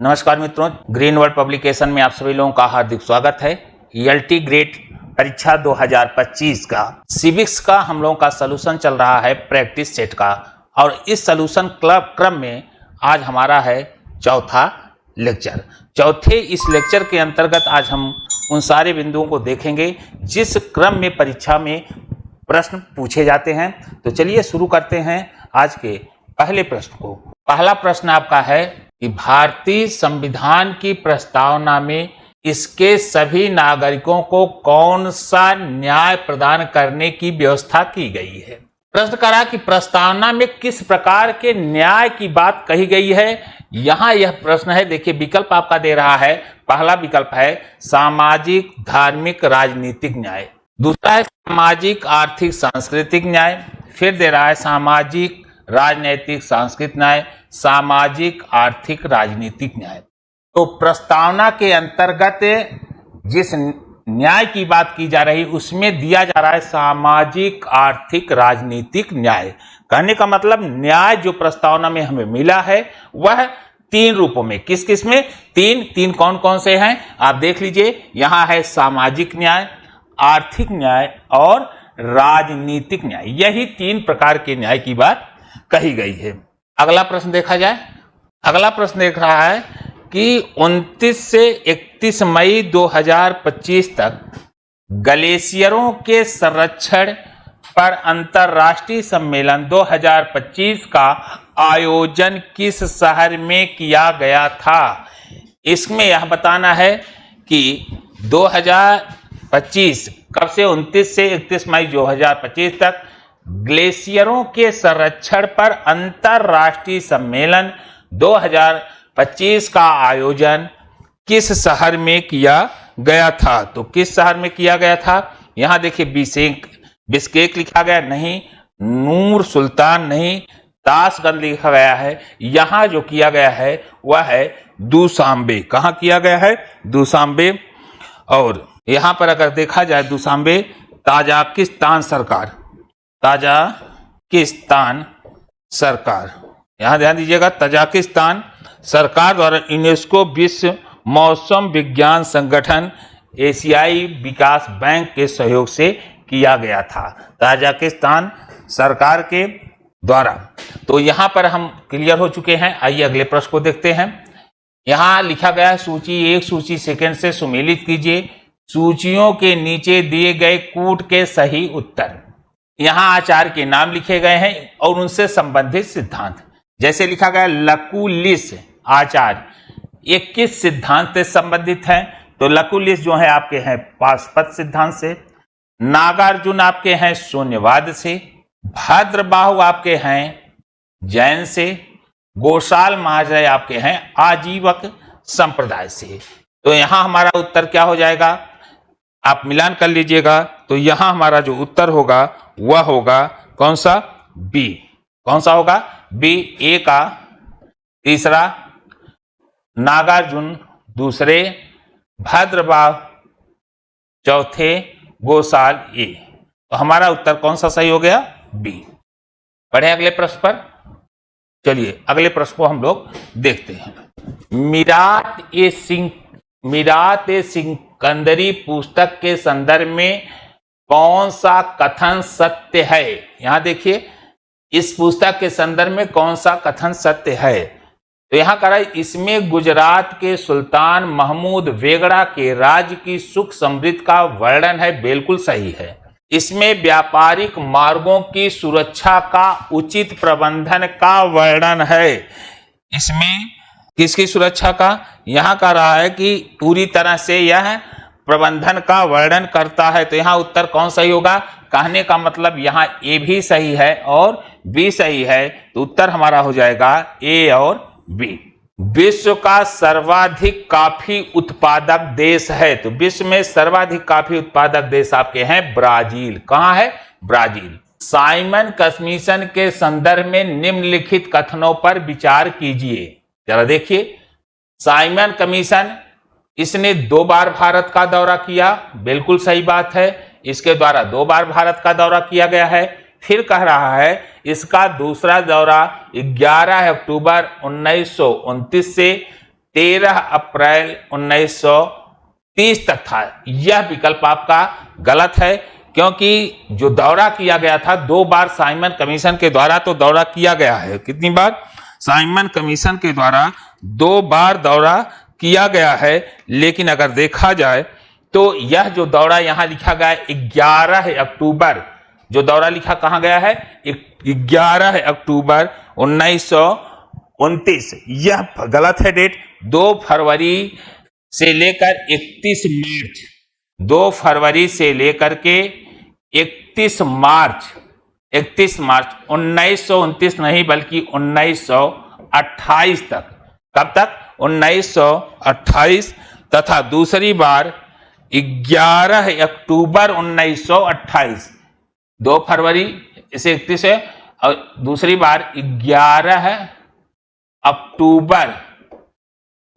नमस्कार मित्रों, green world publication में आप सभी लोगों का हार्दिक स्वागत है। एलटी ग्रेड परीक्षा 2025 का सिविक्स का हम लोगों का सलूशन चल रहा है प्रैक्टिस सेट का, और इस सलूशन क्रम में आज हमारा है चौथा लेक्चर। चौथे इस लेक्चर के अंतर्गत आज हम उन सारे बिंदुओं को देखेंगे जिस क्रम में परीक्षा में प्रश्न पूछे जाते हैं। तो चलिए शुरू करते हैं आज के पहले प्रश्न को। पहला प्रश्न आपका है कि भारतीय संविधान की प्रस्तावना में इसके सभी नागरिकों को कौन सा न्याय प्रदान करने की व्यवस्था की गई है। प्रश्न करा कि प्रस्तावना में किस प्रकार के न्याय की बात कही गई है। यहां यह प्रश्न है, देखिए विकल्प आपका दे रहा है। पहला विकल्प है सामाजिक, धार्मिक, राजनीतिक न्याय। दूसरा है सामाजिक, आर्थिक, सांस्कृतिक न्याय। फिर दे रहा है सामाजिक, राजनीतिक, सांस्कृतिक न्याय, सामाजिक, आर्थिक, राजनीतिक न्याय। तो प्रस्तावना के अंतर्गत जिस न्याय की बात की जा रही उसमें दिया जा रहा है सामाजिक, आर्थिक, राजनीतिक न्याय। कहने का मतलब न्याय जो प्रस्तावना में हमें मिला है वह तीन रूपों में, किस किस में, तीन कौन कौन से हैं आप देख लीजिए। यहां है सामाजिक न्याय, आर्थिक न्याय और राजनीतिक न्याय। यही तीन प्रकार के न्याय की बात कही गई है। अगला प्रश्न देखा जाए। अगला प्रश्न देख रहा है कि 29 से 31 मई 2025 तक ग्लेशियरों के संरक्षण पर अंतर्राष्ट्रीय सम्मेलन 2025 का आयोजन किस शहर में किया गया था। इसमें यह बताना है कि 2025 कब से 29 से 31 मई 2025 तक ग्लेशियरों के संरक्षण पर अंतर्राष्ट्रीय सम्मेलन 2025 का आयोजन किस शहर में किया गया था। तो किस शहर में किया गया था, यहां देखिए बिश्केक लिखा गया नहीं, नूर सुल्तान नहीं, ताशकंद लिखा गया है। यहां जो किया गया है वह है दुशांबे। कहां किया गया है, दुशांबे। और यहां पर अगर देखा जाए दुशांबे ताजिकिस्तान सरकार, यहां ध्यान दीजिएगा, ताजिकिस्तान सरकार द्वारा यूनेस्को विश्व मौसम विज्ञान संगठन एशियाई विकास बैंक के सहयोग से किया गया था, ताजिकिस्तान सरकार के द्वारा। तो यहां पर हम क्लियर हो चुके हैं। आइए अगले प्रश्न को देखते हैं। यहां लिखा गया है सूची 1 सूची सेकंड से सुमेलित कीजिए सूचियों के नीचे दिए गए कूट के सही उत्तर। यहां आचार्य के नाम लिखे गए हैं और उनसे संबंधित सिद्धांत। जैसे लिखा गया लकुलिस आचार्य, ये किस सिद्धांत से संबंधित हैं। तो लकुलिस जो है आपके हैं पाशुपत सिद्धांत से, नागार्जुन आपके हैं शून्यवाद से, भद्रबाहु आपके हैं जैन से, गोशाल महाशय आपके हैं आजीवक संप्रदाय से। तो यहां हमारा उत्तर क्या हो जाएगा, आप मिलान कर लीजिएगा। तो यहां हमारा जो उत्तर होगा वह होगा कौन सा, बी। कौन सा होगा, बी। ए का तीसरा, नागार्जुन दूसरे, भद्रबाहु चौथे, गोशाल ए। तो हमारा उत्तर कौन सा सही हो गया, बी। पढ़े अगले प्रश्न पर। चलिए अगले प्रश्न को हम लोग देखते हैं। मीरात ए सिकंदरी पुस्तक के संदर्भ में कौन सा कथन सत्य है। यहां देखिए इस पुस्तक के संदर्भ में कौन सा कथन सत्य है। तो यहां कह रहा है इसमें गुजरात के सुल्तान महमूद बेगड़ा के राज्य की सुख समृद्धि का वर्णन है, बिल्कुल सही है। इसमें व्यापारिक मार्गों की सुरक्षा का उचित प्रबंधन का वर्णन है। इसमें किसकी सुरक्षा का, यहां कह रहा है कि पूरी तरह से यह प्रबंधन का वर्णन करता है। तो यहां उत्तर कौन सही होगा, कहने का मतलब यहां ए भी सही है और बी सही है। तो उत्तर हमारा हो जाएगा ए और बी। विश्व का सर्वाधिक कॉफी उत्पादक देश है। तो विश्व में सर्वाधिक कॉफी उत्पादक देश आपके हैं ब्राजील। कहां है, ब्राजील। साइमन कमीशन के संदर्भ में निम्नलिखित कथनों पर विचार कीजिए। जरा देखिए, साइमन कमीशन इसने 2 बार भारत का दौरा किया, बिल्कुल सही बात है। इसके द्वारा 2 बार भारत का दौरा किया गया है। फिर कह रहा है इसका दूसरा दौरा 11 अक्टूबर 1929 से 13 अप्रैल 1930 तक था। यह विकल्प आपका गलत है, क्योंकि जो दौरा किया गया था 2 बार साइमन कमीशन के द्वारा तो दौरा किया गया है। कितनी बार? साइमन कमीशन के द्वारा 2 बार दौरा किया गया है। लेकिन अगर देखा जाए तो यह जो दौरा यहां लिखा गया है 11 अक्टूबर, जो दौरा लिखा कहां गया है 11 अक्टूबर 1929, यह गलत है डेट। 2 फरवरी से लेकर 31 मार्च, 2 फरवरी से लेकर के 31 मार्च 1929 नहीं बल्कि 1928 तक। कब तक? 1928 तथा दूसरी बार 11 अक्टूबर 1928। 2 फरवरी से 31 है और दूसरी बार 11 अक्टूबर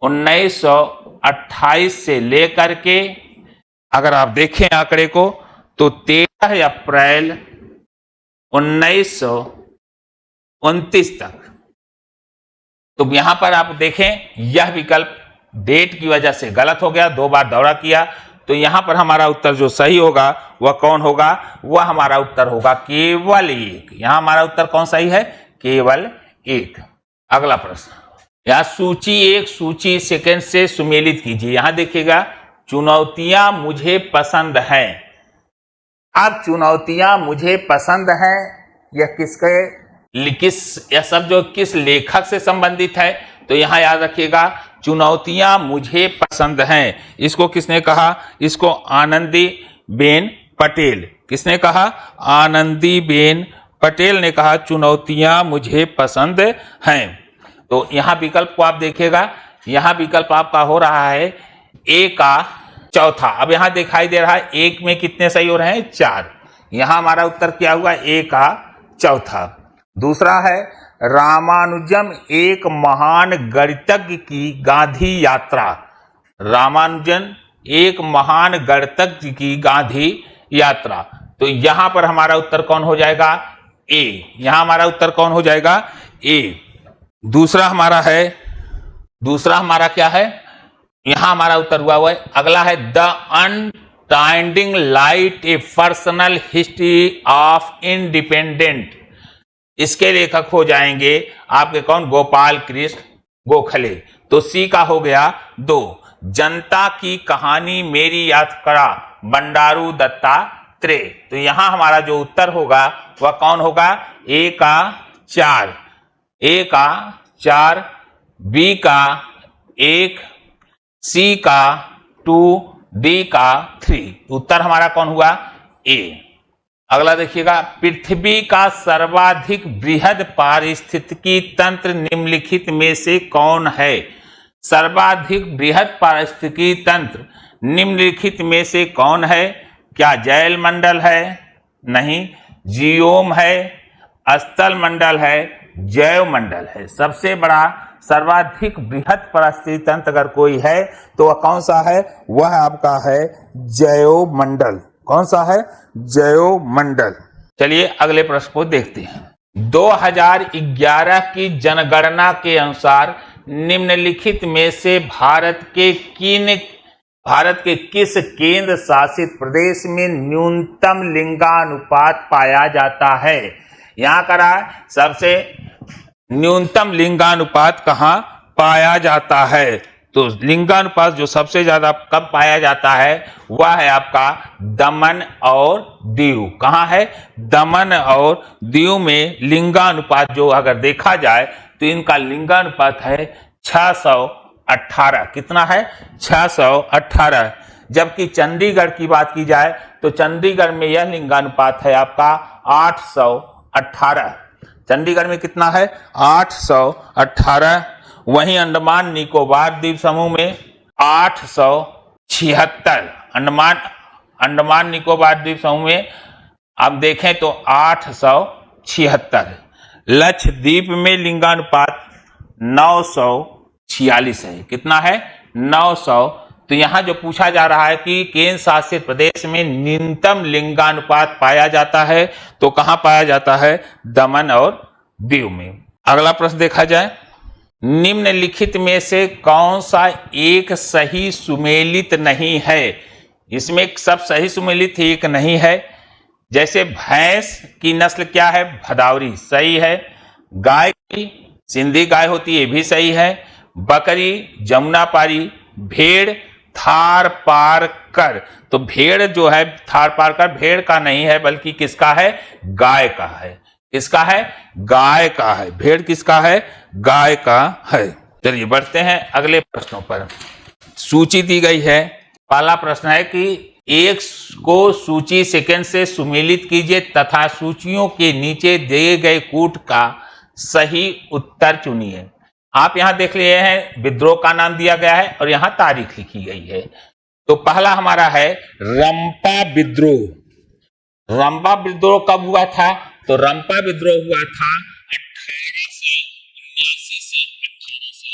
1928 से लेकर के अगर आप देखें आंकड़े को तो 13 अप्रैल 1929 तक। तो यहां पर आप देखें यह विकल्प डेट की वजह से गलत हो गया, 2 बार दौरा किया। तो यहां पर हमारा उत्तर जो सही होगा वह कौन होगा? वह हमारा उत्तर होगा केवल 1। यहां हमारा उत्तर कौन सही है? केवल 1। अगला प्रश्न, यहां सूची 1 सूची सेकंड से सुमेलित कीजिए। यहां देखिएगा, चुनौतियां मुझे पसंद हैं। अब चुनौतियां मुझे पसंद हैं, यह यह सब जो किस लेखक से संबंधित है? तो यहां याद रखिएगा, चुनौतियां मुझे पसंद हैं, इसको किसने कहा? इसको आनंदीबेन पटेल। किसने कहा? आनंदीबेन पटेल ने कहा चुनौतियां मुझे पसंद हैं। तो यहां विकल्प को आप देखिएगा, यहां विकल्प आपका हो रहा है ए का चौथा। अब यहां दिखाई दे रहा है 1 में कितने सही हो रहे हैं? 4। यहां हमारा उत्तर क्या हुआ? ए का चौथा। दूसरा है, रामानुजम एक महान गणितज्ञ की गांधी यात्रा। रामानुजन एक महान गणितज्ञ की गांधी यात्रा। तो यहां पर हमारा उत्तर कौन हो जाएगा? ए। यहां हमारा उत्तर कौन हो जाएगा? ए। दूसरा हमारा क्या है? यहां हमारा उत्तर हुआ है, अगला है the undying light a personal history of independent. इसके लेखक हो जाएंगे आपके कौन? गोपाल कृष्ण गोखले। तो सी का हो गया 2। जनता की कहानी मेरी यात्रा बंडारू दत्तात्रेय। तो यहां हमारा जो उत्तर होगा वह कौन होगा? ए का 4, ए का 4, बी का 1, सी का 2, डी का 3। उत्तर हमारा कौन हुआ? ए। अगला देखिएगा, पृथ्वी का सर्वाधिक बृहद पारिस्थितिकी तंत्र निम्नलिखित में से कौन है? सर्वाधिक बृहद पारिस्थितिकी तंत्र निम्नलिखित में से कौन है? क्या जैल मंडल है? नहीं। जियोम है? स्थल मंडल है? जैव मंडल है? सबसे बड़ा सर्वाधिक बृहद पारिस्थितिकी तंत्र अगर कोई है तो वह कौन सा है? वह आपका है जैव मंडल। कौन सा है? जैव मंडल। चलिए अगले प्रश्न को देखते हैं। 2011 की जनगणना के अनुसार निम्नलिखित में से भारत के किस केंद्र शासित प्रदेश में न्यूनतम लिंगानुपात पाया जाता है? यहां करा सबसे न्यूनतम लिंगानुपात कहां पाया जाता है? तो लिंगानुपात जो सबसे ज्यादा कब पाया जाता है वह है आपका दमन और दीव। कहां है? दमन और दीव में लिंगानुपात जो अगर देखा जाए तो इनका लिंगानुपात है 618। कितना है? 618। जबकि चंडीगढ़ की बात की जाए तो चंडीगढ़ में यह लिंगानुपात है आपका 818। चंडीगढ़ में कितना है? 818। वहीं अंडमान निकोबार द्वीप समूह में 876। अंडमान निकोबार द्वीप समूह में आप देखें तो 876। लक्षद्वीप में लिंगानुपात 946 है। कितना है? 900। तो यहां जो पूछा जा रहा है कि केंद्र शासित प्रदेश में न्यूनतम लिंगानुपात पाया जाता है तो कहां पाया जाता है? दमन और दीव में। अगला प्रश्न देखा जाए, निम्नलिखित में से कौन सा एक सही सुमेलित नहीं है? इसमें सब सही सुमेलित एक नहीं है। जैसे भैंस की नस्ल क्या है? भदावरी, सही है। गाय की सिंधी गाय होती है, ये भी सही है। बकरी जमुनापारी। भेड़ थार पार कर, तो भेड़ जो है थार पार कर भेड़ का नहीं है, बल्कि किसका है? गाय का है। किसका है? गाय का है। भेड़ किसका है? गाय का है। चलिए बढ़ते हैं अगले प्रश्नों पर। सूची दी गई है। पहला प्रश्न है कि एक को सूची सेकंड से सुमेलित कीजिए तथा सूचियों के नीचे दिए गए कूट का सही उत्तर चुनिए। आप यहां देख लिए हैं विद्रोह का नाम दिया गया है और यहां तारीख लिखी गई है। तो पहला हमारा है रंपा विद्रोह। रंपा विद्रोह कब हुआ था? तो रंपा विद्रोह हुआ था 1879 से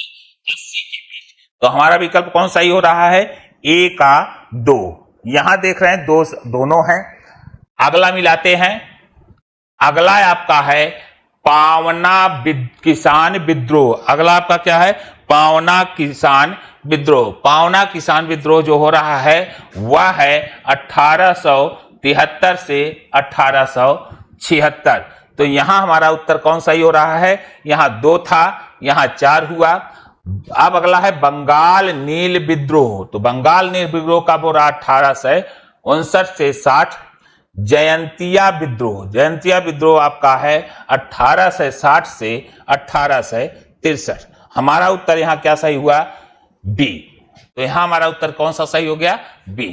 1880 के बीच। तो हमारा विकल्प कौन सही हो रहा है? ए का 2। यहां देख रहे हैं दोनों हैं। अगला मिलाते हैं। अगला आपका है पावना किसान विद्रोह। अगला आपका क्या है? पावना किसान विद्रोह। पावना किसान विद्रोह जो हो रहा है वह है 1873 से 1876। तो यहां हमारा उत्तर कौन सही हो रहा है? यहां 2 था, यहां 4 हुआ। अब अगला है बंगाल नील विद्रोह। तो बंगाल नील विद्रोह कब हो रहा? 1859 से 60। जयंतिया विद्रोह। जयंतिया विद्रोह आपका है 1860 से 1863। हमारा उत्तर यहां क्या सही हुआ? बी। तो यहां हमारा उत्तर कौन सा सही हो गया? बी।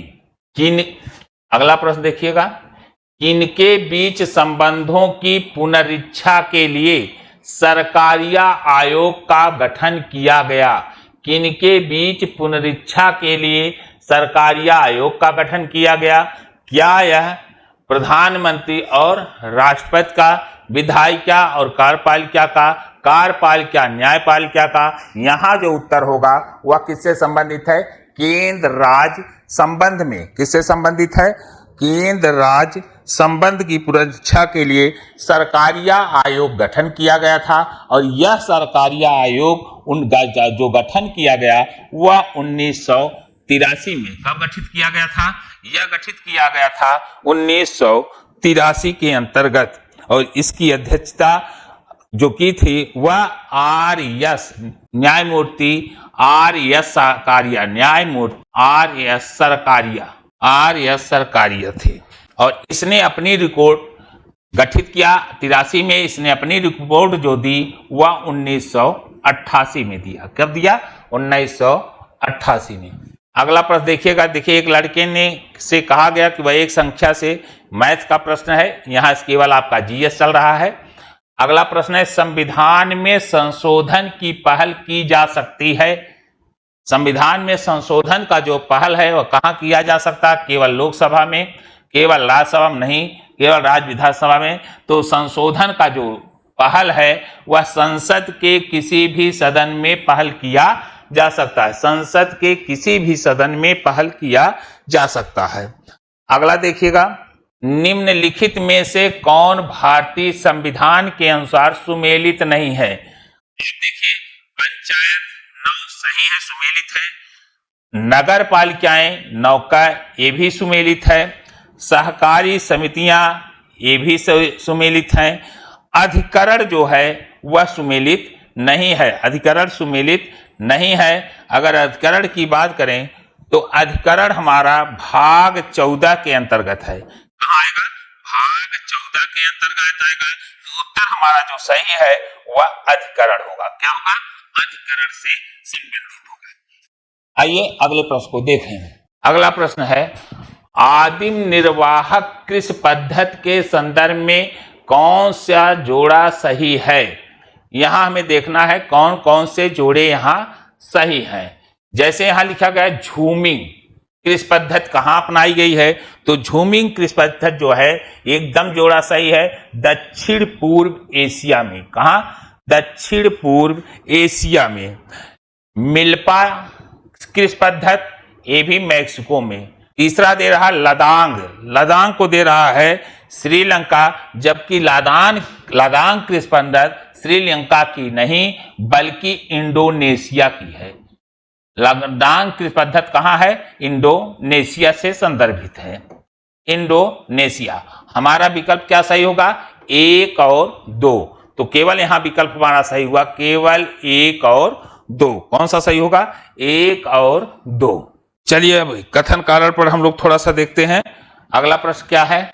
अगला प्रश्न देखिएगा। किनके बीच संबंधों की पुनरीक्षा के लिए सरकारिया आयोग का गठन किया गया? किनके बीच पुनरीक्षा के लिए सरकारिया आयोग का गठन किया गया? क्या यह प्रधानमंत्री और राष्ट्रपति का, विधायिका और कार्यपालिका का, कार्यपालिका न्यायपालिका का? यहां जो उत्तर होगा वह किससे संबंधित है? केंद्र राज्य संबंध में। किससे संबंधित है? केंद्र राज्य संबंध की पुनरीक्षा के लिए सरकारिया आयोग गठन किया गया था। और यह सरकारिया आयोग जो गठन किया गया वह 1983 में। कब गठित किया गया था? यह गठित किया गया था 1983 के अंतर्गत। और इसकी अध्यक्षता जो की थी वह आर.एस. न्यायमूर्ति आर.एस. सरकारिया, न्यायमूर्ति आर.एस. सरकारिया थे। और इसने अपनी रिपोर्ट गठित किया 83 में। इसने अपनी रिपोर्ट जो दी वह 1988 में दिया। कब दिया? 1988 में। अगला प्रश्न देखिएगा। देखिए, एक लड़के ने से कहा गया कि वह एक संख्या से, मैथ का प्रश्न है, यहां केवल आपका जीएस चल रहा है। अगला प्रश्न है संविधान में संशोधन की पहल की जा सकती है। संविधान में संशोधन का जो पहल है वह कहां किया जा सकता है? केवल लोकसभा में, केवल राज्यसभा में नहीं, केवल राज्य विधानसभा में। तो संशोधन का जो पहल है वह संसद के किसी भी सदन में पहल किया जा सकता है। संसद के किसी भी सदन में पहल किया जा सकता है। अगला देखिएगा। निम्नलिखित में से कौन भारतीय संविधान के अनुसार सुमेलित नहीं है? देखिए, पंचायत 9 सही है, सुमेलित है। नगर पालिकाएं 9 का ये भी सुमेलित है। सहकारी समितियां ये भी सुमेलित हैं। अधिकरण जो है वह सुमेलित नहीं है। अधिकरण सुमेलित नहीं है। अगर अधिकरण की बात करें तो अधिकरण हमारा भाग 14 के अंतर्गत है। कहाँ आएगा? भाग 14 के अंतर्गत आएगा। तो उत्तर हमारा जो सही है वह अधिकरण होगा। क्या होगा? अधिकरण से संबंधित होगा। आइए अगले प्रश्न को देखें। अगला प्रश्न है आदिम निर्वाहक कृषि पद्धति के संदर्भ में कौन सा जोड़ा सही है? यहां हमें देखना है कौन कौन से जोड़े यहां सही हैं। जैसे यहां लिखा गया है झूमिंग कृषि पद्धति कहां अपनाई गई है? तो झूमिंग कृषि पद्धति जो है एकदम जोड़ा सही है दक्षिण पूर्व एशिया में। कहां? दक्षिण पूर्व एशिया में। मिल्पा कृषि पद्धति ये भी मैक्सिको में। तीसरा दे रहा लदांग, लदांग को दे रहा है श्रीलंका, जबकि लद्दाख की स्पंदन श्रीलंका की नहीं बल्कि इंडोनेशिया की है। लद्दाख की पद्धत कहाँ है? इंडोनेशिया से संदर्भित है। इंडोनेशिया। हमारा विकल्प क्या सही होगा? 1 और 2। तो केवल यहां विकल्प हमारा सही हुआ, केवल 1 और 2। कौन सा सही होगा? 1 और 2। चलिए अब कथन कारण पर हम लोग थोड़ा सा देखते हैं। अगला प्रश्न क्या है?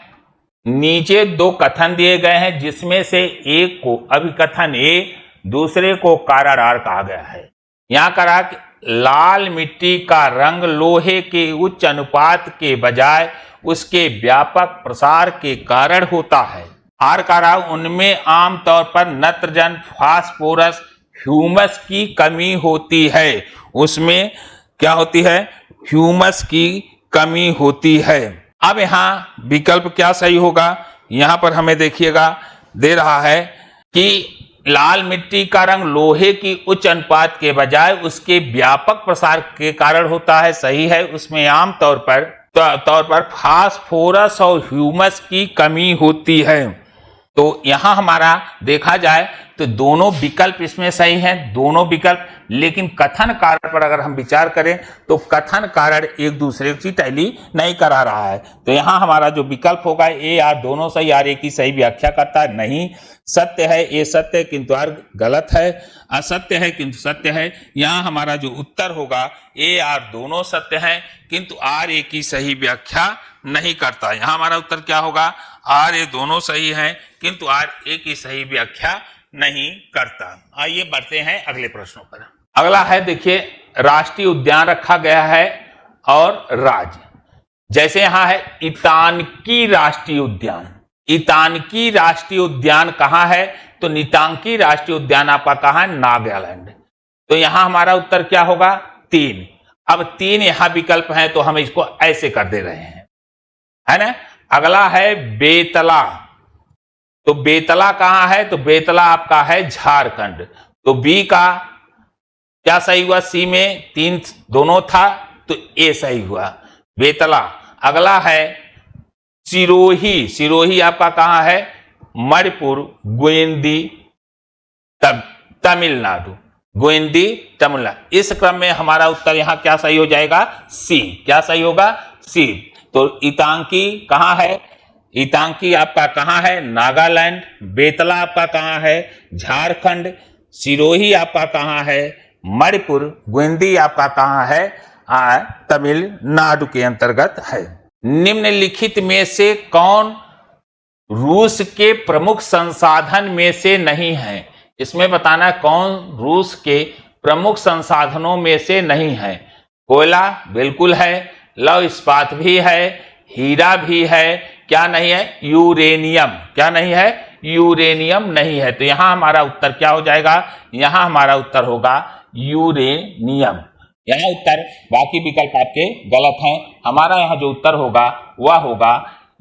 नीचे 2 कथन दिए गए हैं जिसमें से एक को अभिकथन ए, दूसरे को कारण आर कहा गया है। यहां कहा कि लाल मिट्टी का रंग लोहे के उच्च अनुपात के बजाय उसके व्यापक प्रसार के कारण होता है। आर कहा उनमें आमतौर पर नत्रजन, फास्फोरस, ह्यूमस की कमी होती है। उसमें क्या होती है? ह्यूमस की कमी होती है। अब यहां विकल्प क्या सही होगा? यहां पर हमें देखिएगा दे रहा है कि लाल मिट्टी का रंग लोहे की उच्च अनुपात के बजाय उसके व्यापक प्रसार के कारण होता है। सही है। उसमें आम तौर पर फास्फोरस और ह्यूमस की कमी होती है। तो यहां हमारा देखा जाए तो दोनों विकल्प इसमें सही हैं, दोनों विकल्प। लेकिन कथन कारण पर अगर हम विचार करें तो कथन कारण एक दूसरे की टैली नहीं करा रहा है। तो यहां हमारा जो विकल्प होगा ए आर दोनों सही, आर ए की सही व्याख्या करता है नहीं। सत्य है, ए सत्य है किंतु आर गलत है। असत्य है किंतु सत्य है। यहां हमारा जो उत्तर होगा ए आर दोनों सत्य है किंतु आर ए की सही व्याख्या नहीं करता। यहां हमारा उत्तर क्या होगा? आर ए दोनों सही है किंतु आर ए की सही व्याख्या नहीं करता। आइए बढ़ते हैं अगले प्रश्नों पर। अगला है, देखिए, राष्ट्रीय उद्यान रखा गया है और राज्य। जैसे यहां है इतानकी राष्ट्रीय उद्यान। इतानकी राष्ट्रीय उद्यान कहां है? तो नितांकी राष्ट्रीय उद्यान आपका कहां है? नागालैंड। तो यहां हमारा उत्तर क्या होगा? 3। अब 3 यहां विकल्प हैं तो हम इसको ऐसे कर दे रहे हैं, है ना। अगला है बेतला। तो बेतला कहां है? तो बेतला आपका है झारखंड। तो बी का क्या सही हुआ? सी में 3 दोनों था तो ए सही हुआ, बेतला। अगला है सिरोही। सिरोही आपका कहां है? मणिपुर, गोविंदी, तमिलनाडु। गोविंदी, तमिलनाडु। इस क्रम में हमारा उत्तर यहां क्या सही हो जाएगा? सी। क्या सही होगा? सी। तो इतांकी कहां है? इतांकी आपका कहां है? नागालैंड। बेतला आपका कहां है? झारखंड। सिरोही आपका कहां है? मणिपुर। गोविंदी आपका कहां है? तमिलनाडु के अंतर्गत है। निम्नलिखित में से कौन रूस के प्रमुख संसाधन में से नहीं है? इसमें बताना कौन रूस के प्रमुख संसाधनों में से नहीं है। कोयला बिल्कुल है, लौह इस्पात भी है, हीरा भी है, क्या नहीं है? यूरेनियम। क्या नहीं है? यूरेनियम नहीं है। तो यहां हमारा उत्तर क्या हो जाएगा? यहां हमारा उत्तर होगा यूरेनियम। यहां उत्तर, बाकी विकल्प आपके गलत हैं। हमारा यहां जो उत्तर होगा वह होगा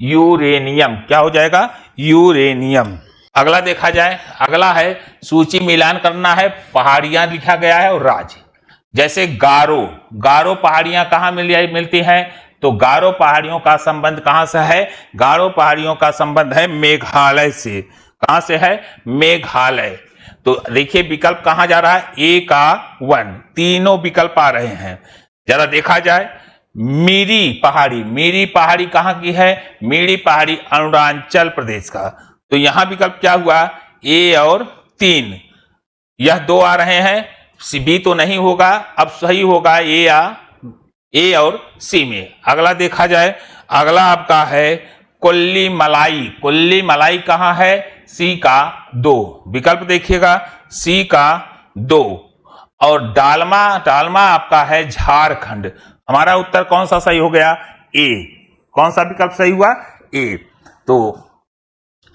यूरेनियम। क्या हो जाएगा? यूरेनियम। अगला देखा जाए, अगला है सूची मिलान करना है। पहाड़ियां लिखा गया है और राज्य। जैसे गारो। गारो पहाड़ियां कहां मिलती हैं? तो गारो पहाड़ियों का संबंध कहां से है? गारो पहाड़ियों का संबंध है मेघालय से। कहां से है? मेघालय। तो देखिए विकल्प कहां जा रहा है? ए का 1। तीनों विकल्प आ रहे हैं। जरा देखा जाए, मीरी पहाड़ी। मीरी पहाड़ी कहां की है? मीरी पहाड़ी अरुणाचल प्रदेश का। तो यहां विकल्प क्या हुआ? ए और 3। यह 2 आ रहे हैं, बी तो नहीं होगा। अब सही होगा ए और सी में। अगला देखा जाए, अगला आपका है कुल्ली मलाई। कुल्ली मलाई कहां है? सी का 2। विकल्प देखिएगा, सी का 2। और डालमा, डालमा आपका है झारखंड। हमारा उत्तर कौन सा सही हो गया? ए। कौन सा विकल्प सही हुआ? ए। तो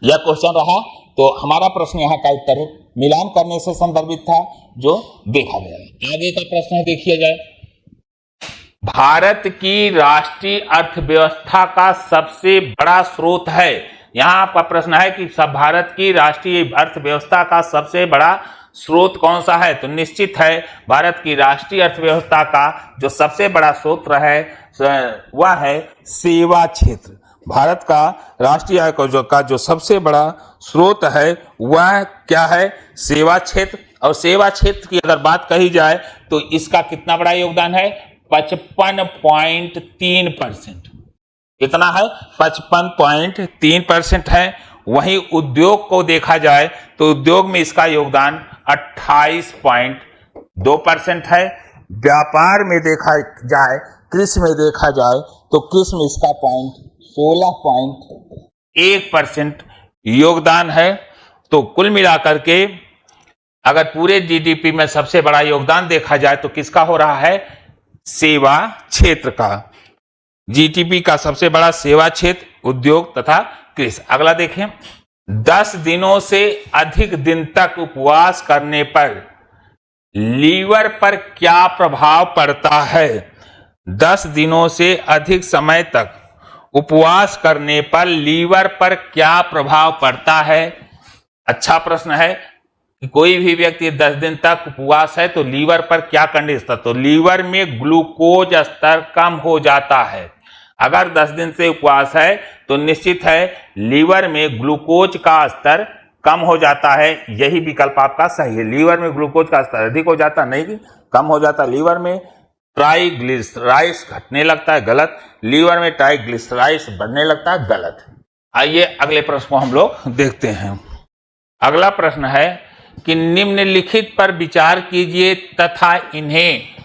यह क्वेश्चन रहा। तो हमारा प्रश्न यहाँ का उत्तर मिलान करने से संदर्भित था जो देखा गया। आगे का प्रश्न है, देखिए जाए, भारत की राष्ट्रीय अर्थव्यवस्था का सबसे बड़ा स्रोत है। यहां आपका प्रश्न है कि सब भारत की राष्ट्रीय अर्थव्यवस्था का सबसे बड़ा स्रोत कौन सा है? तो निश्चित है भारत की राष्ट्रीय अर्थव्यवस्था का जो सबसे बड़ा स्रोत है वह है सेवा क्षेत्र। भारत का राष्ट्रीय आय का जो सबसे बड़ा स्रोत है वह क्या है? सेवा क्षेत्र। और सेवा क्षेत्र की अगर बात कही जाए तो इसका कितना बड़ा योगदान है? 55.3%। कितना है? 55.3% है। वहीं उद्योग को देखा जाए तो उद्योग में इसका योगदान 28.2% है। व्यापार में देखा जाए, कृषि में देखा जाए तो कृषि में इसका 16.1% योगदान है। तो कुल मिलाकर के अगर पूरे जीडीपी में सबसे बड़ा योगदान देखा जाए तो किसका हो रहा है? सेवा क्षेत्र का। जीडीपी का सबसे बड़ा सेवा क्षेत्र, उद्योग तथा कृषि। अगला देखें, 10 दिनों से अधिक दिन तक उपवास करने पर लीवर पर क्या प्रभाव पड़ता है? 10 दिनों से अधिक समय तक उपवास करने पर लीवर पर क्या प्रभाव पड़ता है? अच्छा प्रश्न है कि कोई भी व्यक्ति 10 दिन तक उपवास है तो लीवर पर क्या कंडीशन? तो लीवर में ग्लूकोज स्तर कम हो जाता है। अगर 10 दिन से उपवास है तो निश्चित है लीवर में ग्लूकोज का स्तर कम हो जाता है। यही विकल्प आपका सही है। लीवर में ग्लूकोज का स्तर अधिक हो जाता, नहीं कि कम हो जाता। लीवर में ट्राइग्लिसराइड्स घटने लगता है, गलत। लीवर में ट्राइग्लिसराइड्स बढ़ने लगता है, गलत। आइए अगले प्रश्न को हम लोग देखते हैं। अगला प्रश्न है कि निम्नलिखित पर विचार कीजिए तथा इन्हें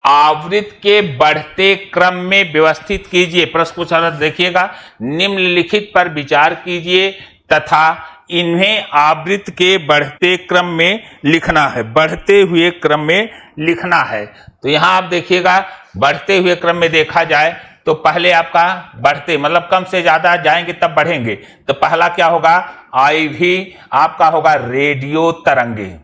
आवृत्ति के बढ़ते क्रम में व्यवस्थित कीजिए। प्रश्न पूछा था, देखिएगा, निम्नलिखित पर विचार कीजिए तथा इन्हें आवृत्ति के बढ़ते क्रम में लिखना है। बढ़ते हुए क्रम में लिखना है। तो यहां आप देखिएगा, बढ़ते हुए क्रम में देखा जाए तो पहले आपका बढ़ते मतलब कम से ज्यादा जाएंगे तब बढ़ेंगे। तो पहला क्या होगा? IV आपका होगा रेडियो तरंगे।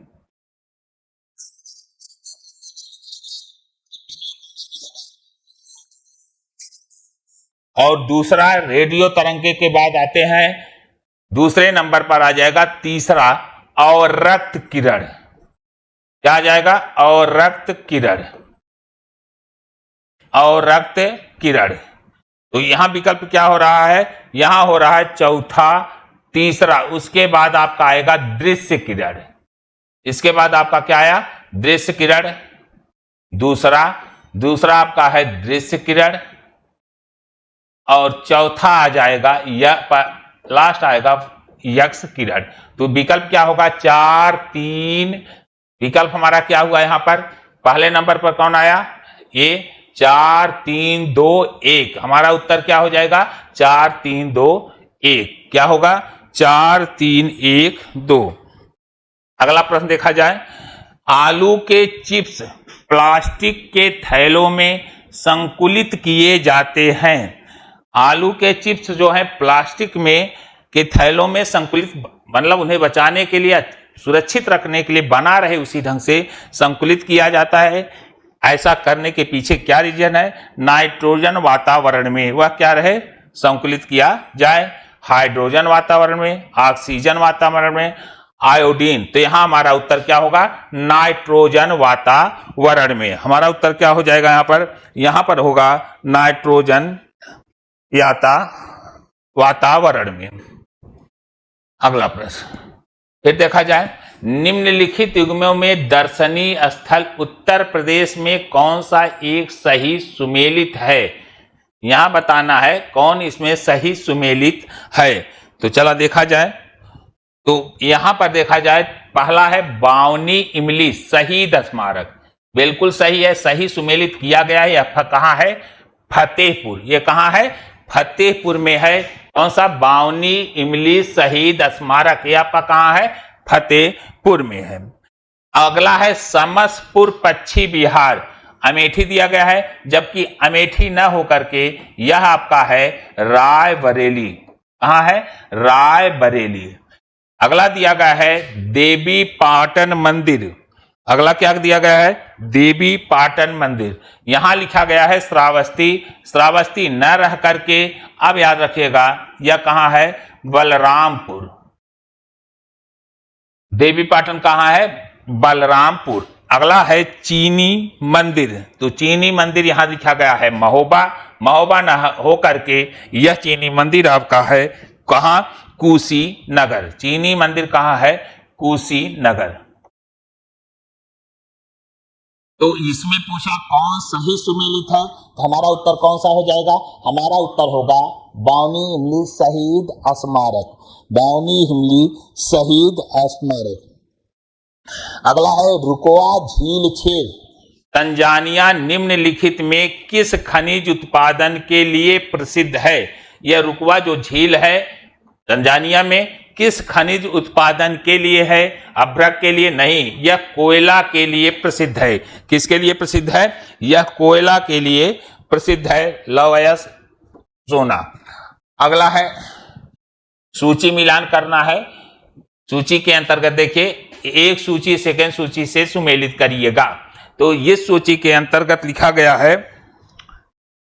और दूसरा रेडियो तरंगे के बाद आते हैं, दूसरे नंबर पर आ जाएगा तीसरा और रक्त किरण। क्या आ जाएगा? और रक्त किरण। और रक्त किरण। तो यहां विकल्प क्या हो रहा है? यहां हो रहा है चौथा, तीसरा। उसके बाद आपका आएगा दृश्य किरण। इसके बाद आपका क्या आया? दृश्य किरण। दूसरा आपका है दृश्य किरण। और चौथा आ जाएगा लास्ट आएगा यक्ष किरण। तो विकल्प क्या होगा? 4, 3। विकल्प हमारा क्या हुआ यहां पर? पहले नंबर पर कौन आया? ये 4, 3, 2, 1। हमारा उत्तर क्या हो जाएगा? 4, 3, 2, 1। क्या होगा? 4, 3, 1, 2। अगला प्रश्न देखा जाए, आलू के चिप्स प्लास्टिक के थैलों में संकुलित किए जाते हैं। आलू के चिप्स जो है प्लास्टिक में के थैलों में संकुलित, मतलब उन्हें बचाने के लिए, सुरक्षित रखने के लिए बना रहे उसी ढंग से संकुलित किया जाता है। ऐसा करने के पीछे क्या रीजन है? नाइट्रोजन वातावरण में वह क्या रहे? संकुलित किया जाए। हाइड्रोजन वातावरण में, ऑक्सीजन वातावरण में, आयोडीन। तो यहां हमारा उत्तर क्या होगा? नाइट्रोजन वातावरण में। हमारा उत्तर क्या हो जाएगा यहां पर होगा नाइट्रोजन वातावरण में। अगला प्रश्न फिर देखा जाए, निम्नलिखित युग्मों में दर्शनीय स्थल उत्तर प्रदेश में कौन सा एक सही सुमेलित है? यहां बताना है कौन इसमें सही सुमेलित है। तो चला देखा जाए, तो यहां पर देखा जाए पहला है बावनी इमली शहीद स्मारक। बिल्कुल सही है, सही सुमेलित किया गया है। यह कहां है? फतेहपुर। यह कहां है? फतेहपुर में है। कौन सा? बावनी इमली शहीद स्मारक। यह आपका कहां है? फतेहपुर में है। अगला है समसपुर पश्चिम बिहार। अमेठी दिया गया है, जबकि अमेठी न होकर के यह आपका है रायबरेली। कहां है? रायबरेली। अगला दिया गया है देवी पाटन मंदिर। अगला क्या दिया गया है? देवी पाटन मंदिर। यहां लिखा गया है श्रावस्ती। श्रावस्ती न रह करके अब याद रखिएगा यह कहां है? बलरामपुर। देवी पाटन कहां है? बलरामपुर। अगला है चीनी मंदिर। तो चीनी मंदिर यहां लिखा गया है महोबा। महोबा न हो करके यह चीनी मंदिर आपका है कहाँ, कुशीनगर। चीनी मंदिर कहाँ है, कुशीनगर। तो इसमें पूछा कौन सही सुमेलित है, तो हमारा उत्तर कौन सा हो जाएगा, हमारा उत्तर होगा बौनी इमली शहीद स्मारक, बौनी इमली शहीद स्मारक। अगला है रुकोआ झील छेद। तंजानिया निम्नलिखित में किस खनिज उत्पादन के लिए प्रसिद्ध है। यह रुकवा जो झील है तंजानिया में किस खनिज उत्पादन के लिए है, अभ्रक के लिए नहीं, यह कोयला के लिए प्रसिद्ध है। किसके लिए प्रसिद्ध है, यह कोयला के लिए प्रसिद्ध है। लवयस सोना। अगला है सूची मिलान करना है। सूची के अंतर्गत देखिए एक सूची सेकंड सूची से सुमेलित करिएगा। तो इस सूची के अंतर्गत लिखा गया है,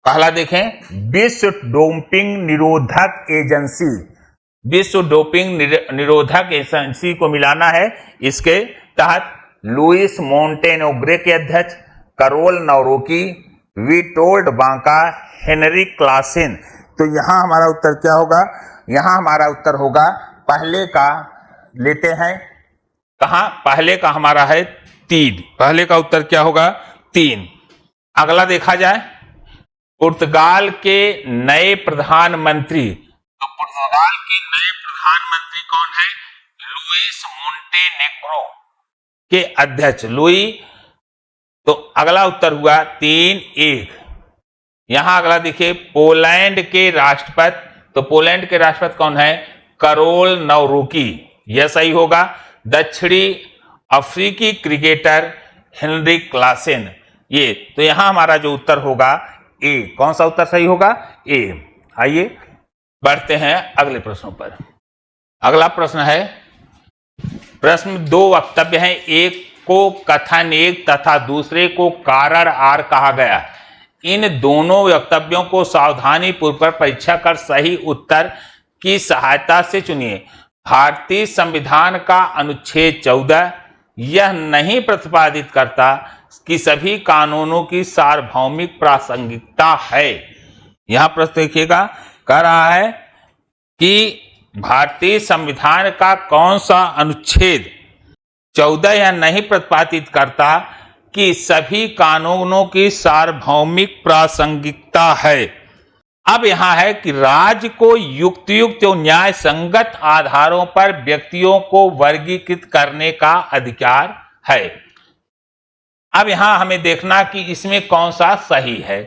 पहला देखें विश्व डोपिंग निरोधक एजेंसी। विश्व डोपिंग निरोधक एजेंसी को मिलाना है। इसके तहत लुइस मोंटेनेग्रो के अध्यक्ष, करोल नौरोकी, विटोल्ड बांका, हेनरिक क्लासेन। तो यहां हमारा उत्तर क्या होगा, यहां हमारा उत्तर होगा पहले का लेते हैं, कहां पहले का हमारा है 3, पहले का उत्तर क्या होगा 3। अगला देखा जाए पुर्तगाल के नए प्रधानमंत्री, तो पुर्तगाल के नए प्रधानमंत्री कौन है, लुइस मोंटेनेग्रो के अध्यक्ष लुई। तो अगला उत्तर हुआ 3-1। यहां अगला देखिए पोलैंड के राष्ट्रपति, तो पोलैंड के राष्ट्रपति कौन है, करोल नौरोकी, यह सही होगा। दक्षिणी अफ्रीकी क्रिकेटर हेनरिक क्लासेन, ये। तो यहां हमारा जो उत्तर होगा ए। कौन सा उत्तर सही होगा, ए। आइए बढ़ते हैं अगले प्रश्नों पर। अगला प्रश्न है, प्रश्न 2 वक्तव्य हैं, एक को कथन एक तथा दूसरे को कारण आर कहा गया। इन दोनों वक्तव्यों को सावधानी पूर्वक परीक्षा कर सही उत्तर की सहायता से चुनिए। भारतीय संविधान का अनुच्छेद 14 यह नहीं प्रतिपादित करता कि सभी कानूनों की सार्वभौमिक प्रासंगिकता है। यहां प्रश्न देखिएगा, कह रहा है कि भारतीय संविधान का कौन सा अनुच्छेद 14 यह नहीं प्रतिपादित करता कि सभी कानूनों की सार्वभौमिक प्रासंगिकता है। अब यहां है कि राज्य को युक्तियुक्त और न्याय संगत आधारों पर व्यक्तियों को वर्गीकृत करने का अधिकार है। अब यहां हमें देखना कि इसमें कौन सा सही है।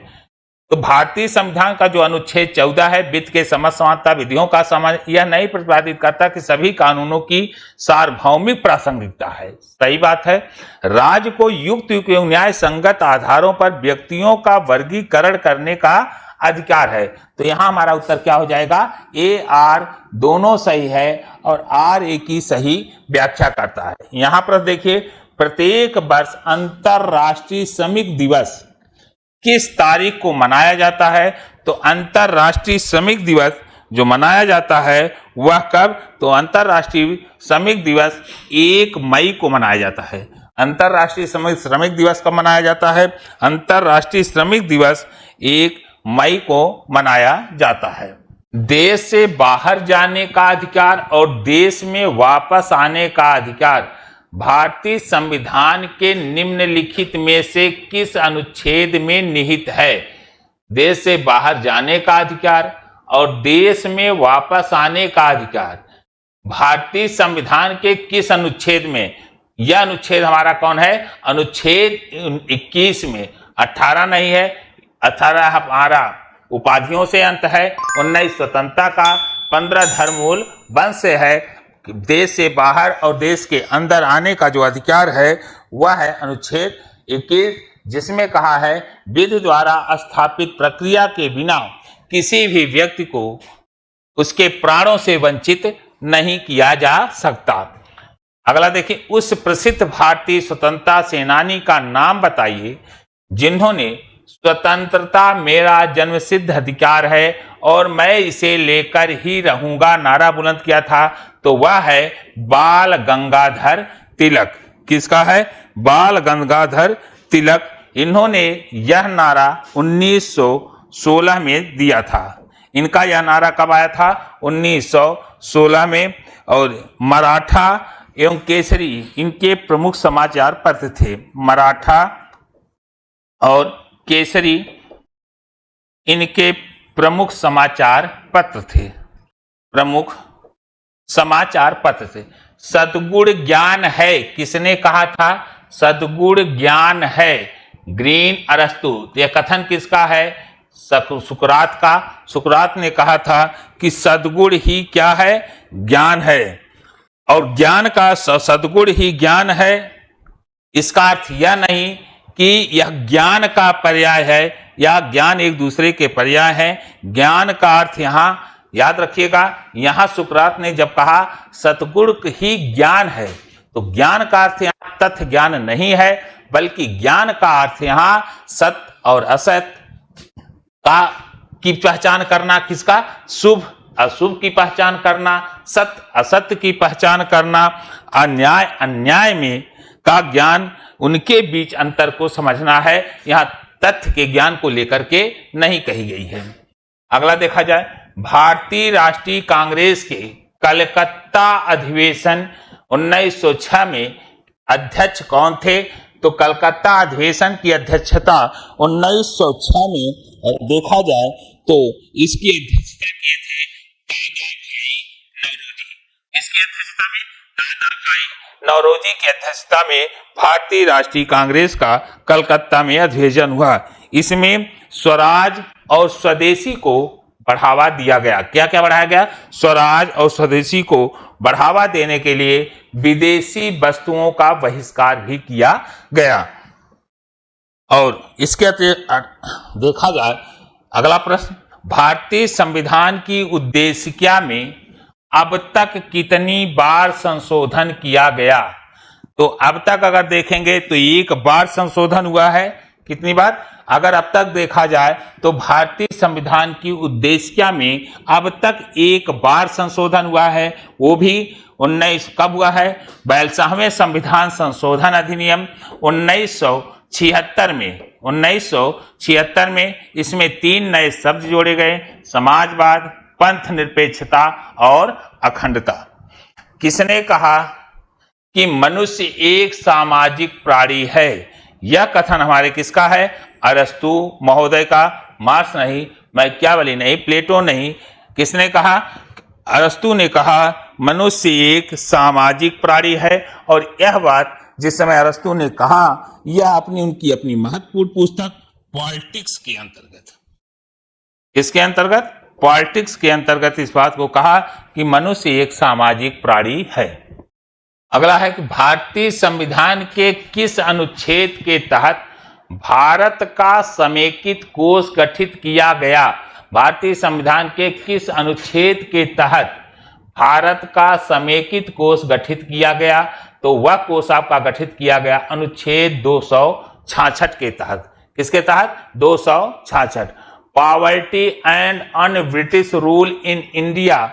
तो भारतीय संविधान का जो अनुच्छेद 14 है, वित्त के समझ समानता विधियों का समझ, यह नहीं प्रतिपादित करता कि सभी कानूनों की सार्वभौमिक प्रासंगिकता है। सही बात है। राज्य को युक्त एवं न्याय संगत आधारों पर व्यक्तियों का वर्गीकरण करने का अधिकार है। तो यहां हमारा उत्तर क्या हो जाएगा, ए आर दोनों सही है और आर ए की सही व्याख्या करता है। यहां पर देखिए प्रत्येक वर्ष अंतरराष्ट्रीय श्रमिक दिवस किस तारीख को मनाया जाता है। तो अंतरराष्ट्रीय श्रमिक दिवस जो मनाया जाता है वह कब, तो अंतरराष्ट्रीय श्रमिक दिवस 1 मई को मनाया जाता है। अंतरराष्ट्रीय श्रमिक दिवस कब मनाया जाता है, अंतरराष्ट्रीय श्रमिक दिवस 1 मई को मनाया जाता है। देश से बाहर जाने का अधिकार और देश में वापस आने का अधिकार भारतीय संविधान के निम्नलिखित में से किस अनुच्छेद में निहित है। देश से बाहर जाने का अधिकार और देश में वापस आने का अधिकार भारतीय संविधान के किस अनुच्छेद में, यह अनुच्छेद हमारा कौन है, अनुच्छेद 21 में। 18 नहीं है, 18 हमारा उपाधियों से अंत है, 19 स्वतंत्रता का, 15 धर्ममूल वंश से है। देश से बाहर और देश के अंदर आने का जो अधिकार है वह है अनुच्छेद 21, जिसमें कहा है विधि द्वारा स्थापित प्रक्रिया के बिना किसी भी व्यक्ति को उसके प्राणों से वंचित नहीं किया जा सकता। अगला देखिए, उस प्रसिद्ध भारतीय स्वतंत्रता सेनानी का नाम बताइए जिन्होंने स्वतंत्रता मेरा जन्मसिद्ध अधिकार है और मैं इसे लेकर ही रहूंगा नारा बुलंद किया था। तो वह है बाल गंगाधर तिलक। किसका है, बाल गंगाधर तिलक। इन्होंने यह नारा 1916 में दिया था। इनका यह नारा कब आया था? 1916 में। और मराठा एवं केसरी इनके प्रमुख समाचार पत्र थे। मराठा और केसरी इनके प्रमुख समाचार पत्र थे। प्रमुख समाचार पत्र थे। सद्गुण ज्ञान है, किसने कहा था? सद्गुण ज्ञान है, ग्रीन अरस्तु। यह कथन किसका है? सुकरात का। सुकरात ने कहा था कि सद्गुण ही क्या है? ज्ञान है। और ज्ञान का सद्गुण ही ज्ञान है, इसका अर्थ यह नहीं कि यह ज्ञान का पर्याय है या ज्ञान एक दूसरे के पर्याय है। ज्ञान का अर्थ यहां याद रखिएगा, यहां सुकरात ने जब कहा सद्गुण ही ज्ञान है, तो ज्ञान का अर्थ यहां तथ्य ज्ञान नहीं है, बल्कि ज्ञान का अर्थ यहां सत्य और असत्य की पहचान करना। किसका? शुभ अशुभ की पहचान करना, सत्य असत्य की पहचान करना, अन्याय अन्याय में का ज्ञान, उनके बीच अंतर को समझना है। यहां तथ्य के ज्ञान को लेकर के नहीं कही गई है। अगला देखा जाए, भारतीय राष्ट्रीय कांग्रेस के कलकत्ता अधिवेशन 1906 में अध्यक्ष कौन थे? तो कलकत्ता अधिवेशन की अध्यक्षता 1906 में देखा जाए तो इसकी अध्यक्षता किए थे दादा भाई नौरोजी की अध्यक्षता में भारतीय राष्ट्रीय कांग्रेस का कलकत्ता में अधिवेशन हुआ। इसमें स्वराज और स्वदेशी को बढ़ावा दिया गया। क्या क्या बढ़ाया गया? स्वराज और स्वदेशी को बढ़ावा देने के लिए विदेशी वस्तुओं का बहिष्कार भी किया गया। और इसके देखा जाए अगला प्रश्न, भारतीय संविधान की उद्देशिका में अब तक कितनी बार संशोधन किया गया? तो अब तक अगर देखेंगे तो एक बार संशोधन हुआ है। कितनी बार? अगर अब तक देखा जाए तो भारतीय संविधान की उद्देशिका में अब तक एक बार संशोधन हुआ है, वो भी 19 कब हुआ है? 42वें संविधान संशोधन अधिनियम 1976 में। 1976 में इसमें 3 नए शब्द जोड़े गए, समाजवाद, पंथ निरपेक्षता और अखंडता। किसने कहा कि मनुष्य एक सामाजिक प्राणी है? यह कथन हमारे किसका है? अरस्तु महोदय का। मार्क्स नहीं, मैकियावेली नहीं, प्लेटो नहीं। किसने कहा? अरस्तु ने कहा मनुष्य एक सामाजिक प्राणी है। और यह बात जिस समय अरस्तु ने कहा, यह उनकी अपनी महत्वपूर्ण पुस्तक पॉलिटिक्स के अंतर्गत। किसके अंतर्गत? पॉलिटिक्स के अंतर्गत इस बात को कहा कि मनुष्य एक सामाजिक प्राणी है। अगला है कि भारतीय संविधान के किस अनुच्छेद के तहत भारत का समेकित कोष गठित किया गया? भारतीय संविधान के किस अनुच्छेद के तहत भारत का समेकित कोष गठित किया गया? तो वह कोष आपका गठित किया गया अनुच्छेद 266 के तहत। किसके तहत? 266। Poverty and un British rule in India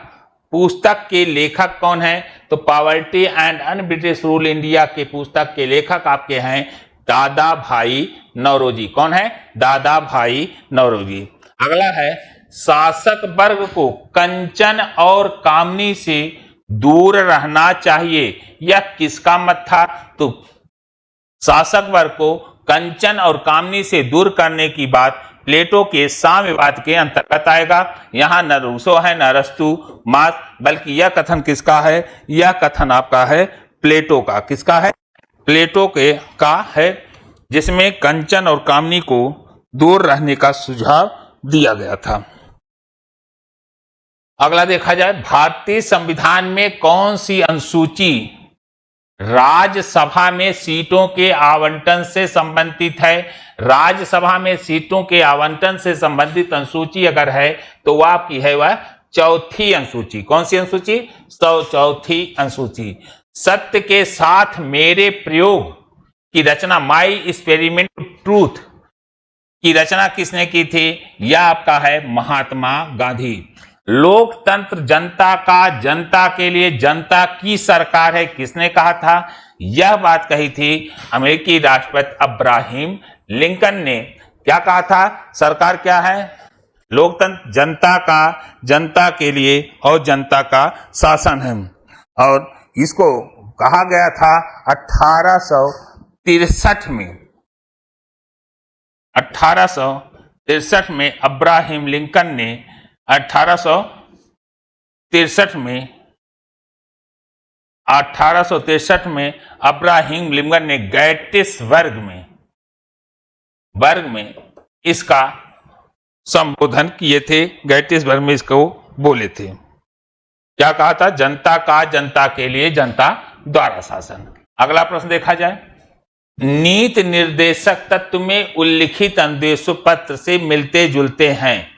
पुस्तक के लेखक कौन है? तो poverty and un British rule India के पुस्तक के लेखक आपके हैं दादा भाई नौरोजी। कौन है? दादा भाई नौरोजी। अगला है, शासक वर्ग को कंचन और कामनी से दूर रहना चाहिए, यह किसका मत था? तो शासक वर्ग को कंचन और कामनी से दूर करने की बात प्लेटो के साम्यवाद के अंतर्गत आएगा। यहां न रूसो है न अरस्तु मार्क्स, बल्कि यह कथन किसका है? यह कथन आपका है प्लेटो का। किसका है? प्लेटो के का है, जिसमें कंचन और कामनी को दूर रहने का सुझाव दिया गया था। अगला देखा जाए, भारतीय संविधान में कौन सी अनुसूची राज्यसभा में सीटों के आवंटन से संबंधित है? राज्यसभा में सीटों के आवंटन से संबंधित अनुसूची अगर है तो वह आपकी है वह चौथी अनुसूची। कौन सी अनुसूची? चौथी अनुसूची। सत्य के साथ मेरे प्रयोग की रचना, माई एक्सपेरिमेंट ट्रूथ की रचना किसने की थी? यह आपका है महात्मा गांधी। लोकतंत्र जनता का, जनता के लिए जनता की सरकार है, किसने कहा था? यह बात कही थी अमेरिकी राष्ट्रपति अब्राहम लिंकन ने। क्या कहा था? सरकार क्या है? लोकतंत्र जनता का, जनता के लिए और जनता का शासन है। और इसको कहा गया था 1863 में, 1863 में अब्राहम लिंकन ने 1863 में अब्राहम लिंकन ने गेटिसबर्ग में इसका संबोधन किए थे। गेटिसबर्ग में इसको बोले थे। क्या कहा था? जनता का, जनता के लिए, जनता द्वारा शासन। अगला प्रश्न देखा जाए। नीति निर्देशक तत्व में उल्लिखित अनुदेश पत्र से मिलते जुलते हैं।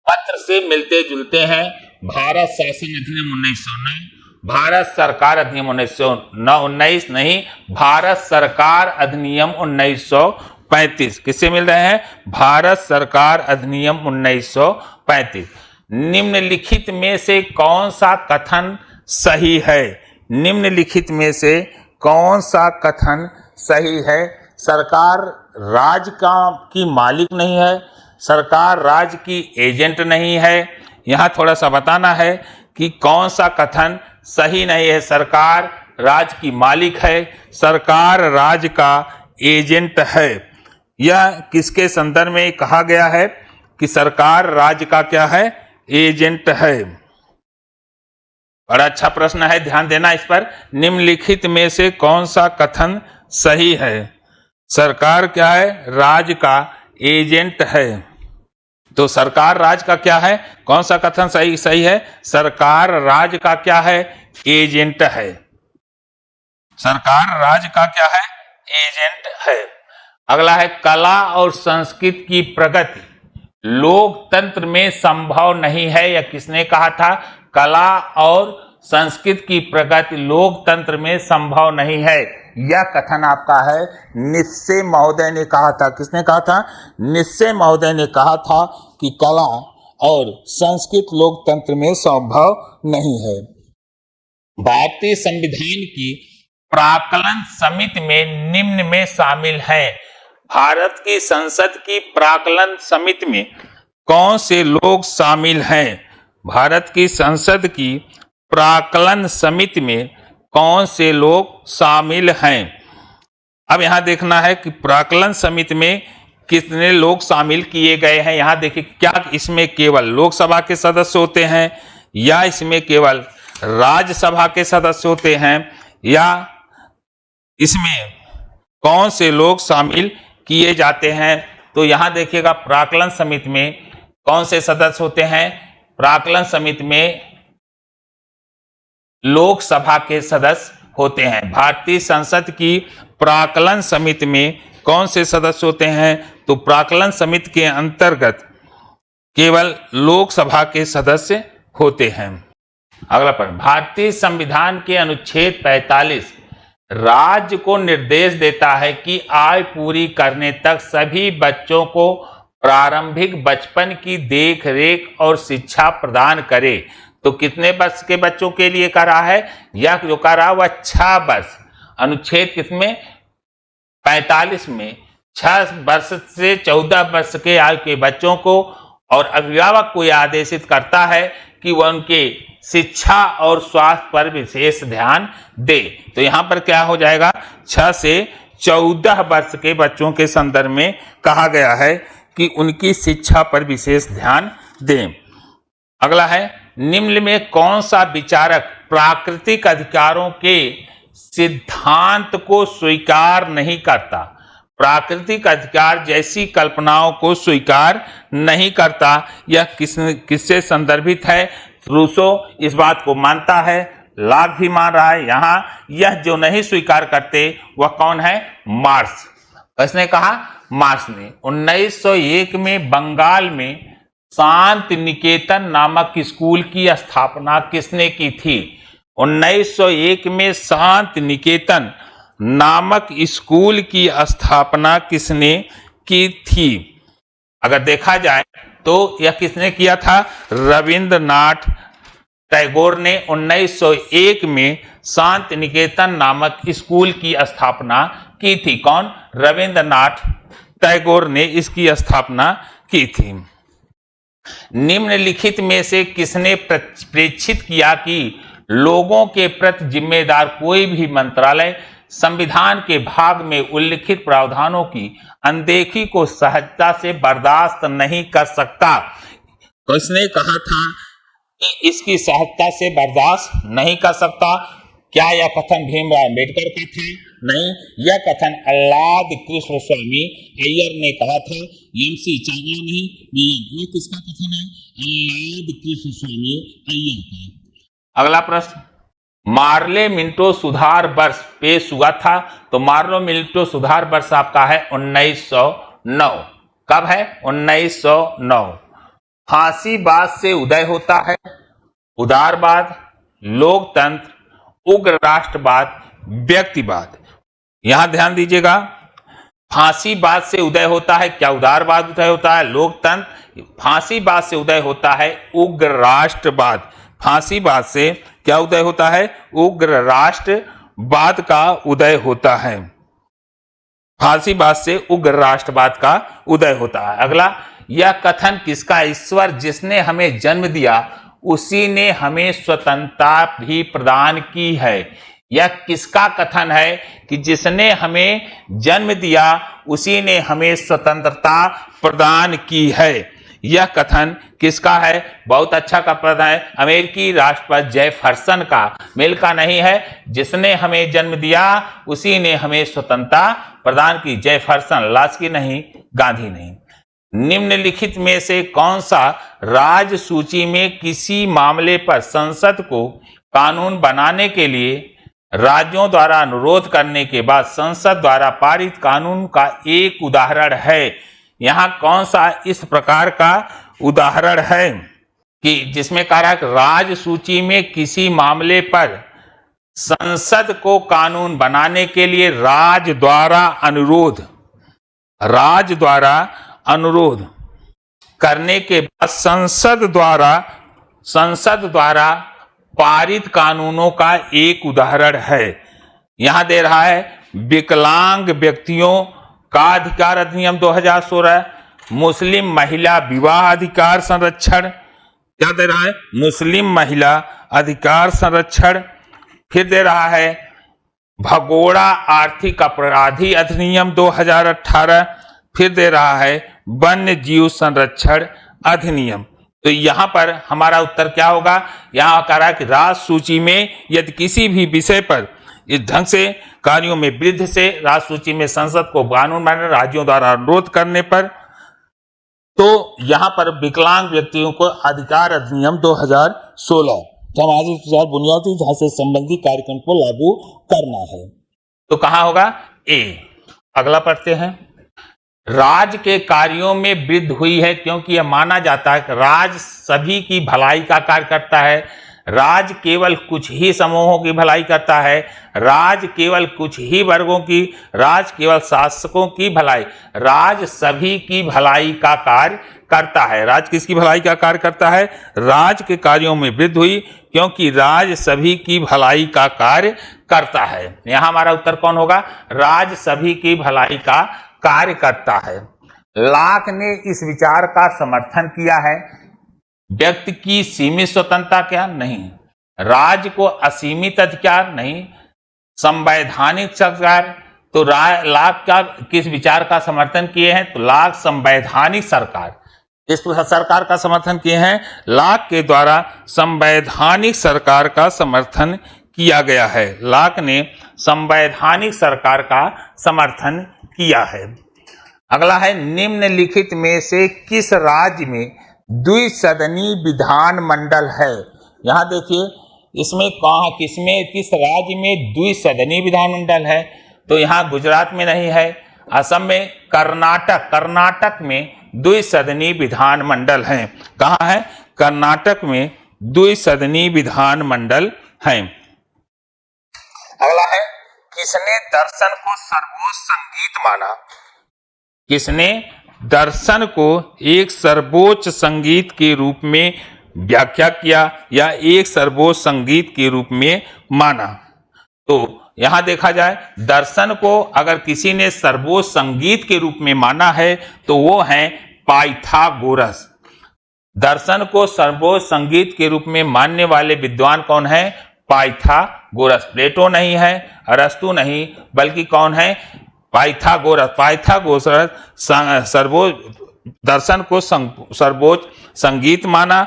पत्र से मिलते जुलते हैं भारत शासन अधिनियम 1909, भारत सरकार अधिनियम 1919 नहीं, भारत सरकार अधिनियम 1935। किससे मिल रहे हैं? भारत सरकार अधिनियम 1935। निम्नलिखित में से कौन सा कथन सही है? निम्नलिखित में से कौन सा कथन सही है? सरकार राज्य की मालिक नहीं है, सरकार राज्य की एजेंट नहीं है। यहां थोड़ा सा बताना है कि कौन सा कथन सही नहीं है। सरकार राज्य की मालिक है, सरकार राज्य का एजेंट है। यह किसके संदर्भ में कहा गया है कि सरकार राज्य का क्या है? एजेंट है। बड़ा अच्छा प्रश्न है, ध्यान देना इस पर। निम्नलिखित में से कौन सा कथन सही है? सरकार क्या है? राज्य का एजेंट है। तो सरकार राज्य का क्या है? कौन सा कथन सही है? सरकार राज्य का क्या है? एजेंट है। सरकार राज्य का क्या है? एजेंट है। अगला है, कला और संस्कृति की प्रगति लोकतंत्र में संभव नहीं है। यह किसने कहा था? कला और संस्कृति की प्रगति लोकतंत्र में संभव नहीं है। यह कथन आपका है निस्से महोदय ने कहा था। किसने कहा था? निस्से महोदय ने कहा था कि कला और संस्कृति लोकतंत्र में संभव नहीं है। भारतीय संविधान की प्राक्कलन समिति में निम्न में शामिल है। भारत की संसद की प्राक्कलन समिति में कौन से लोग शामिल हैं? भारत की संसद की प्राक्कलन समिति में कौन से लोग शामिल हैं? अब यहां देखना है कि प्राक्कलन समिति में कितने लोग शामिल किए गए हैं। यहां देखिए, क्या इसमें केवल लोकसभा के सदस्य होते हैं या इसमें केवल राज्यसभा के सदस्य होते हैं, या इसमें कौन से लोग शामिल किए जाते हैं? तो यहां देखिएगा, प्राक्कलन समिति में कौन से सदस्य होते हैं? प्राक्कलन समिति में लोकसभा के सदस्य होते हैं। भारतीय संसद की प्राक्कलन समिति में कौन से सदस्य होते हैं? तो प्राक्कलन समिति के अंतर्गत केवल लोकसभा के सदस्य होते हैं। अगला प्रश्न, भारतीय संविधान के अनुच्छेद 45 राज्य को निर्देश देता है कि आय पूरी करने तक सभी बच्चों को प्रारंभिक बचपन की देख रेख और शिक्षा प्रदान करे। तो कितने वर्ष के बच्चों के लिए कर रहा है? यह जो कर रहा है वह 6 वर्ष। अनुच्छेद किसमें? 45 में 6 वर्ष से 14 वर्ष के आयु के बच्चों को और अभिभावक को यह आदेशित करता है कि वह उनके शिक्षा और स्वास्थ्य पर विशेष ध्यान दे। तो यहां पर क्या हो जाएगा? 6 से 14 वर्ष के बच्चों के संदर्भ में कहा गया है कि उनकी शिक्षा पर विशेष ध्यान दें। अगला है, निम्न में कौन सा विचारक प्राकृतिक अधिकारों के सिद्धांत को स्वीकार नहीं करता? प्राकृतिक अधिकार जैसी कल्पनाओं को स्वीकार नहीं करता। यह किससे संदर्भित है? रूसो इस बात को मानता है, लाभ भी मान रहा है। यहां यह जो नहीं स्वीकार करते वह कौन है? मार्क्स। किसने कहा? मार्क्स ने। 1901 में बंगाल में शांति निकेतन नामक स्कूल की स्थापना किसने की थी? 1901 में शांति निकेतन नामक स्कूल की स्थापना किसने की थी? अगर देखा जाए तो यह किसने किया था? रविंद्रनाथ टैगोर ने 1901 में शांति निकेतन नामक स्कूल की स्थापना की थी। कौन? रविंद्रनाथ टैगोर ने इसकी स्थापना की थी। निम्नलिखित में से किसने प्रेक्षित किया कि लोगों के प्रति जिम्मेदार कोई भी मंत्रालय संविधान के भाग में उल्लिखित प्रावधानों की अनदेखी को सहजता से बर्दाश्त नहीं कर सकता? किसने कहा था कि इसकी सहजता से बर्दाश्त नहीं कर सकता? क्या यह कथन भीमराव अम्बेडकर का था? नहीं, यह कथन आह्लाद कृष्ण स्वामी अय्यर ने कहा था, एमसी चावला नहीं। ये किसका कथन है? आह्लाद कृष्ण स्वामी अय्यर का। अगला प्रश्न, मार्ले मिंटो सुधार वर्ष पेश हुआ था, तो मार्ले मिंटो सुधार वर्ष आपका है 1909। कब है? 1909। फांसीवाद से उदय होता है उदारवाद, लोकतंत्र, उग्र राष्ट्रवाद, व्यक्तिवाद। यहां ध्यान दीजिएगा, फांसीवाद से उदय होता है, क्या उदारवाद उदय होता है? लोकतंत्र। फांसीवाद से उदय होता है उग्र राष्ट्रवाद। फांसीवाद से क्या उदय होता है? उग्र राष्ट्रवाद का उदय होता है। फांसीवाद से उग्र राष्ट्रवाद का उदय होता है। अगला, यह कथन किसका? ईश्वर जिसने हमें जन्म दिया उसी ने हमें स्वतंत्रता भी प्रदान की है। यह किसका कथन है कि जिसने हमें जन्म दिया उसी ने हमें स्वतंत्रता प्रदान की है? यह कथन किसका है? बहुत अच्छा कथन है अमेरिकी राष्ट्रपति जेफरसन का। मिल का नहीं है, जिसने हमें जन्म दिया उसी ने हमें स्वतंत्रता प्रदान की। जेफरसन, लास्की नहीं, गांधी नहीं। निम्नलिखित में से कौन सा राज्य सूची में किसी मामले पर संसद को कानून बनाने के लिए राज्यों द्वारा अनुरोध करने के बाद संसद द्वारा पारित कानून का एक उदाहरण है? यहां कौन सा इस प्रकार का उदाहरण है कि जिसमें कहा है राज्य सूची में किसी मामले पर संसद को कानून बनाने के लिए राज्य द्वारा अनुरोध करने के बाद संसद द्वारा पारित कानूनों का एक उदाहरण है। यहां दे रहा है विकलांग व्यक्तियों का अधिकार अधिनियम 2016, मुस्लिम महिला विवाह अधिकार संरक्षण। क्या दे रहा है? मुस्लिम महिला अधिकार संरक्षण। फिर दे रहा है भगोड़ा आर्थिक अपराधी अधिनियम 2018। फिर दे रहा है वन्य जीव संरक्षण अधिनियम। तो यहां पर हमारा उत्तर क्या होगा? यहां कह रहा है कि राज्य सूची में यदि किसी भी विषय पर इस ढंग से कार्यों में वृद्धि से राज्य सूची में संसद को कानून बनाने राज्यों द्वारा अनुरोध करने पर, तो यहां पर विकलांग व्यक्तियों को अधिकार अधिनियम 2016 सामाजिक सुधार बुनियादी ढांचे से संबंधी कार्यक्रम को लागू करना है। तो कहां होगा? ए। अगला पढ़ते हैं, राज्य के कार्यों में वृद्धि हुई है क्योंकि यह माना जाता है कि राज्य सभी की भलाई का कार्य करता है। राज्य केवल कुछ ही समूहों की भलाई करता है। राज्य केवल कुछ ही वर्गों की, राज्य केवल शासकों की भलाई, राज्य सभी की भलाई का कार्य करता है। राज्य किसकी भलाई का कार्य करता है? राज्य के कार्यों में वृद्धि हुई क्योंकि राज्य सभी की भलाई का कार्य करता है। यहां हमारा उत्तर कौन होगा? राज्य सभी की भलाई का कार्य करता है। लाक ने इस विचार का समर्थन किया है। व्यक्ति की सीमित स्वतंत्रता क्या? नहीं। राज्य को असीमित अधिकार? नहीं। संवैधानिक सरकार, तो लाक का किस विचार का समर्थन किए हैं? तो लाक संवैधानिक सरकार, इस सरकार का समर्थन किए हैं। लाक के द्वारा संवैधानिक सरकार का समर्थन किया गया है। लाक ने संवैधानिक सरकार का समर्थन किया है। अगला है, निम्नलिखित में से किस राज्य में द्विसदनीय विधान मंडल है? यहां देखिए, इसमें किस राज्य में द्विसदनीय विधान मंडल है? तो यहां गुजरात में नहीं है, असम में, कर्नाटक में द्विसदनीय विधान मंडल है। कहां है? कर्नाटक में द्विसदनीय विधान मंडल है। अगला है, किसने दर्शन को सर्वोच्च संगीत माना? किसने दर्शन को एक सर्वोच्च संगीत के रूप में व्याख्या किया या एक सर्वोच्च संगीत के रूप में माना। तो यहां देखा जाए, दर्शन को अगर किसी ने सर्वोच्च संगीत के रूप में माना है तो वो है पाइथागोरस। दर्शन को सर्वोच्च संगीत के रूप में मानने वाले विद्वान कौन है? पाइथागोरस। प्लेटो नहीं है, अरस्तु नहीं, बल्कि कौन है? पाइथागोरस। पाइथागोरस दर्शन को सर्वोच्च संगीत माना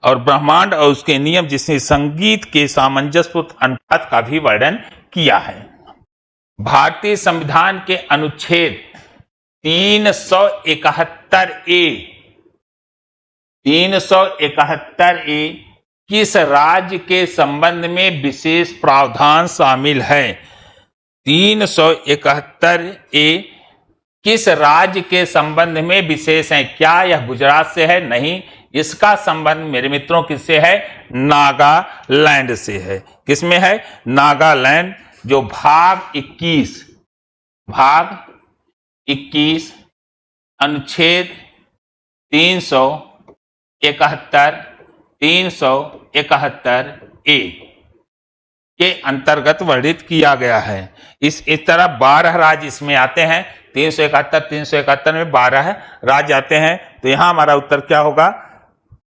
और ब्रह्मांड और उसके नियम जिसने संगीत के सामंजस्य अनुपात का भी वर्णन किया है। भारतीय संविधान के अनुच्छेद 371A किस राज्य के संबंध में विशेष प्रावधान शामिल है? 371A किस राज्य के संबंध में विशेष है? क्या यह गुजरात से है? नहीं, इसका संबंध मेरे मित्रों किससे है? नागालैंड से है। किसमें है? नागालैंड। जो भाग 21 अनुच्छेद 371A के अंतर्गत वर्णित किया गया है। इस तरह 12 राज्य इसमें आते हैं। 371 में 12 राज्य आते हैं। तो यहां हमारा उत्तर क्या होगा?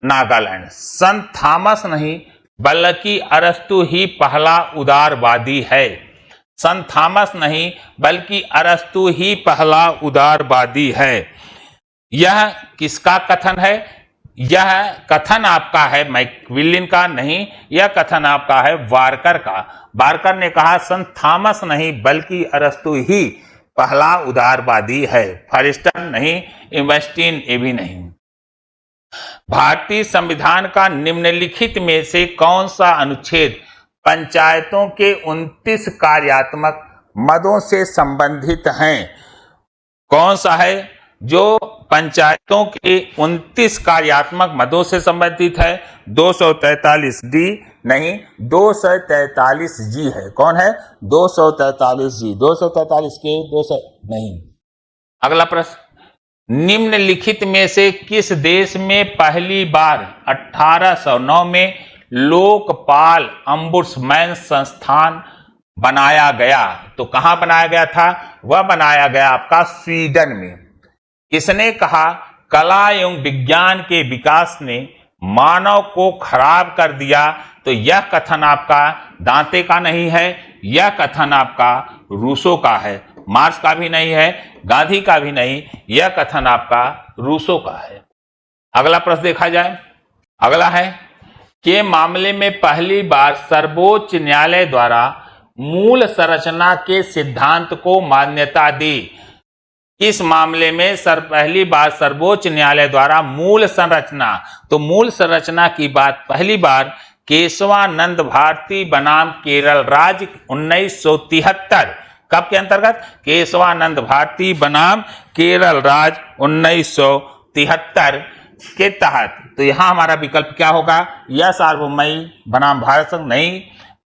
नागालैंड। संत थॉमस नहीं बल्कि अरस्तु ही पहला उदारवादी है। संत थॉमस नहीं बल्कि अरस्तु ही पहला उदारवादी है। यह किसका कथन है? यह कथन आपका है मैकविलिन का? नहीं, यह कथन आपका है वारकर का। वारकर ने कहा संत थॉमस नहीं बल्कि अरस्तु ही पहला उदारवादी है। फॉरेस्टर नहीं, इन्वेस्टीन ये भी नहीं। भारतीय संविधान का निम्नलिखित में से कौन सा अनुच्छेद पंचायतों के 29 कार्यात्मक मदों से संबंधित हैं? कौन सा है जो पंचायतों के 29 कार्यात्मक मदों से संबंधित है? 243D नहीं, 243G है। कौन है? 243G। 243 के 200 नहीं। अगला प्रश्न, निम्नलिखित में से किस देश में पहली बार 1809 में लोकपाल अम्बुड्समैन संस्थान बनाया गया? तो कहां बनाया गया था? वह बनाया गया आपका स्वीडन में। इसने कहा कला एवं विज्ञान के विकास ने मानव को खराब कर दिया। तो यह कथन आपका दांते का नहीं है, यह कथन आपका रूसो का है। मार्क्स का भी नहीं है, गांधी का भी नहीं, यह कथन आपका रूसो का है। अगला प्रश्न देखा जाए। अगला है के मामले में पहली बार सर्वोच्च न्यायालय द्वारा मूल संरचना के सिद्धांत को मान्यता दी? इस मामले में पहली बार सर्वोच्च न्यायालय द्वारा मूल संरचना, तो मूल संरचना की बात पहली बार केशवानंद भारती बनाम केरल राज्य 1973 कब के अंतर्गत? केशवानंद भारती बनाम केरल राज्य 1973 के तहत। तो यहां हमारा विकल्प क्या होगा? यह सार्वभौमई बनाम भारत संघ नहीं,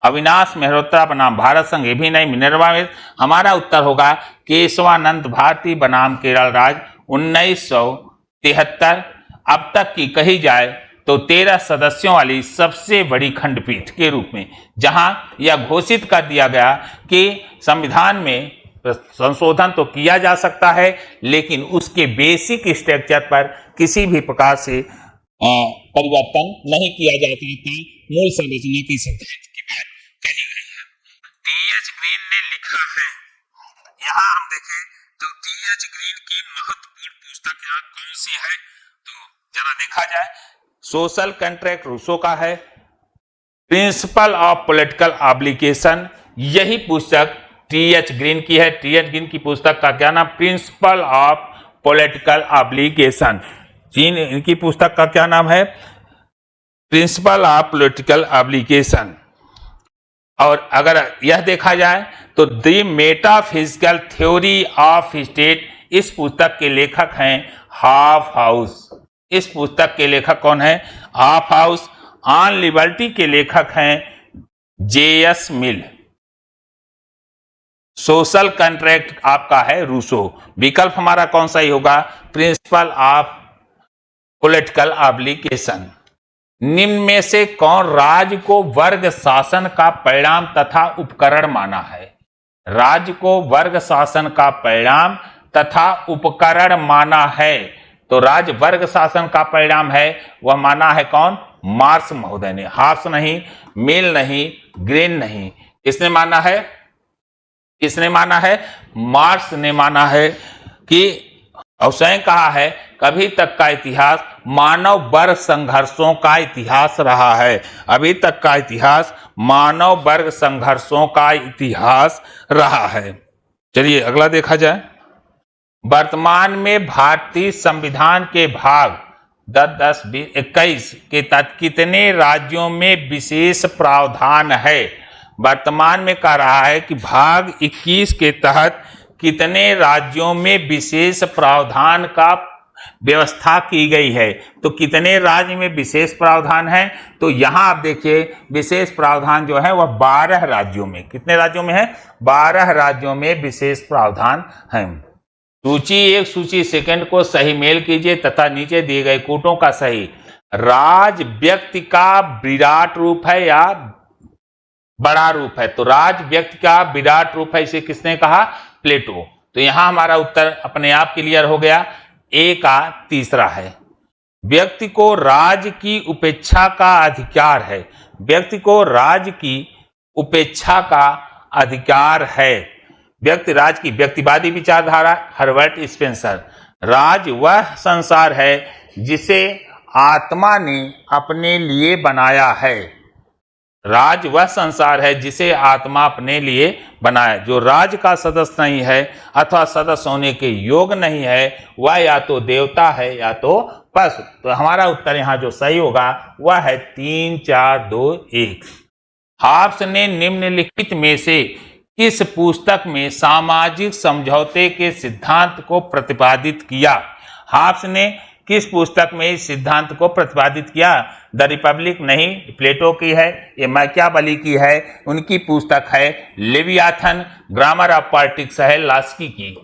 अविनाश मेहरोत्रा बनाम भारत संघ ये भी नहीं, मिनर्वा में। हमारा उत्तर होगा केशवानंद भारती बनाम केरल राज्य 1973। अब तक की कही जाए तो 13 सदस्यों वाली सबसे बड़ी खंडपीठ के रूप में, जहां यह घोषित कर दिया गया कि संविधान में संशोधन तो किया जा सकता है लेकिन उसके बेसिक स्ट्रक्चर पर किसी भी प्रकार से परिवर्तन नहीं किया जाता था। मूल संरचना की सिद्धांत की बात कही गई है। टी.एच. ग्रीन ने लिखा है, यहां हम देखें तो टी.एच. ग्रीन की महत्वपूर्ण पुस्तक यहाँ कौन सी है? तो जरा देखा जाए, सोशल कॉन्ट्रैक्ट रूसो का है, प्रिंसिपल ऑफ पॉलिटिकल ऑब्लिगेशन यही पुस्तक टी.एच. ग्रीन की है। टी.एच. ग्रीन की पुस्तक का क्या नाम? Principle of political obligation. इनकी पुस्तक का क्या नाम है? Principle of political obligation. और अगर यह देखा जाए तो the metaphysical theory of state, इस पुस्तक के लेखक हैं हाफ हाउस। इस पुस्तक के लेखक कौन है? Half house. ऑन लिबर्टी के लेखक हैं जे.एस. मिल। सोशल कॉन्ट्रैक्ट आपका है रूसो। विकल्प हमारा कौन सा ही होगा? Principle of political obligation. निम्न में से कौन राज्य को वर्ग शासन का परिणाम तथा उपकरण माना है? राज्य को वर्ग शासन का परिणाम तथा उपकरण माना है। तो राज्य वर्ग शासन का परिणाम है, वह माना है कौन? मार्क्स महोदय ने। हार्स नहीं, मिल नहीं, ग्रीन नहीं, किसने माना है? किसने माना है? मार्क्स ने माना है कि और स्वयं कहा है कभी तक का इतिहास मानव वर्ग संघर्षों का इतिहास रहा है। अभी तक का इतिहास मानव वर्ग संघर्षों का इतिहास रहा है। चलिए अगला देखा जाए। वर्तमान में भारतीय संविधान के भाग 10, 10, 20, 21 के तहत कितने राज्यों में विशेष प्रावधान है? वर्तमान में कह रहा है कि भाग 21 के तहत कितने राज्यों में विशेष प्रावधान का व्यवस्था की गई है। तो कितने राज्य में विशेष प्रावधान है? तो यहां आप देखिए विशेष प्रावधान जो है वह 12 राज्यों में। कितने राज्यों में है? 12 राज्यों में विशेष प्रावधान है। सूची 1 सूची 2 को सही मेल कीजिए तथा नीचे दिए गए कूटों का सही। राज व्यक्ति का विराट रूप है या बड़ा रूप है? तो राज व्यक्ति का विराट रूप है, इसे किसने कहा? प्लेटो। तो यहां हमारा उत्तर अपने आप क्लियर हो गया, ए का तीसरा है। व्यक्ति को राज्य की उपेक्षा का अधिकार है। व्यक्ति को राज्य की उपेक्षा का अधिकार है। व्यक्ति राज्य की व्यक्तिवादी विचारधारा हर्बर्ट स्पेंसर। राज्य वह संसार है जिसे आत्मा ने अपने लिए बनाया है। राज्य वह संसार है जिसे आत्मा अपने लिए बनाया। जो राज्य का सदस्य नहीं है अथवा सदस्य होने के योग नहीं है वह या तो देवता है या तो पशु। तो हमारा उत्तर यहां जो सही होगा वह है 3, 4, 2, 1। हाब्स ने निम्नलिखित में से किस पुस्तक में सामाजिक समझौते के सिद्धांत को प्रतिपादित किया? हाब्स ने किस पुस्तक में इस सिद्धांत को प्रतिपादित किया? द रिपब्लिक नहीं, प्लेटो की है, ये मैकियावेली की है, उनकी पुस्तक है लेवियाथन। ग्रामर ऑफ पॉलिटिक्स है लास्की की।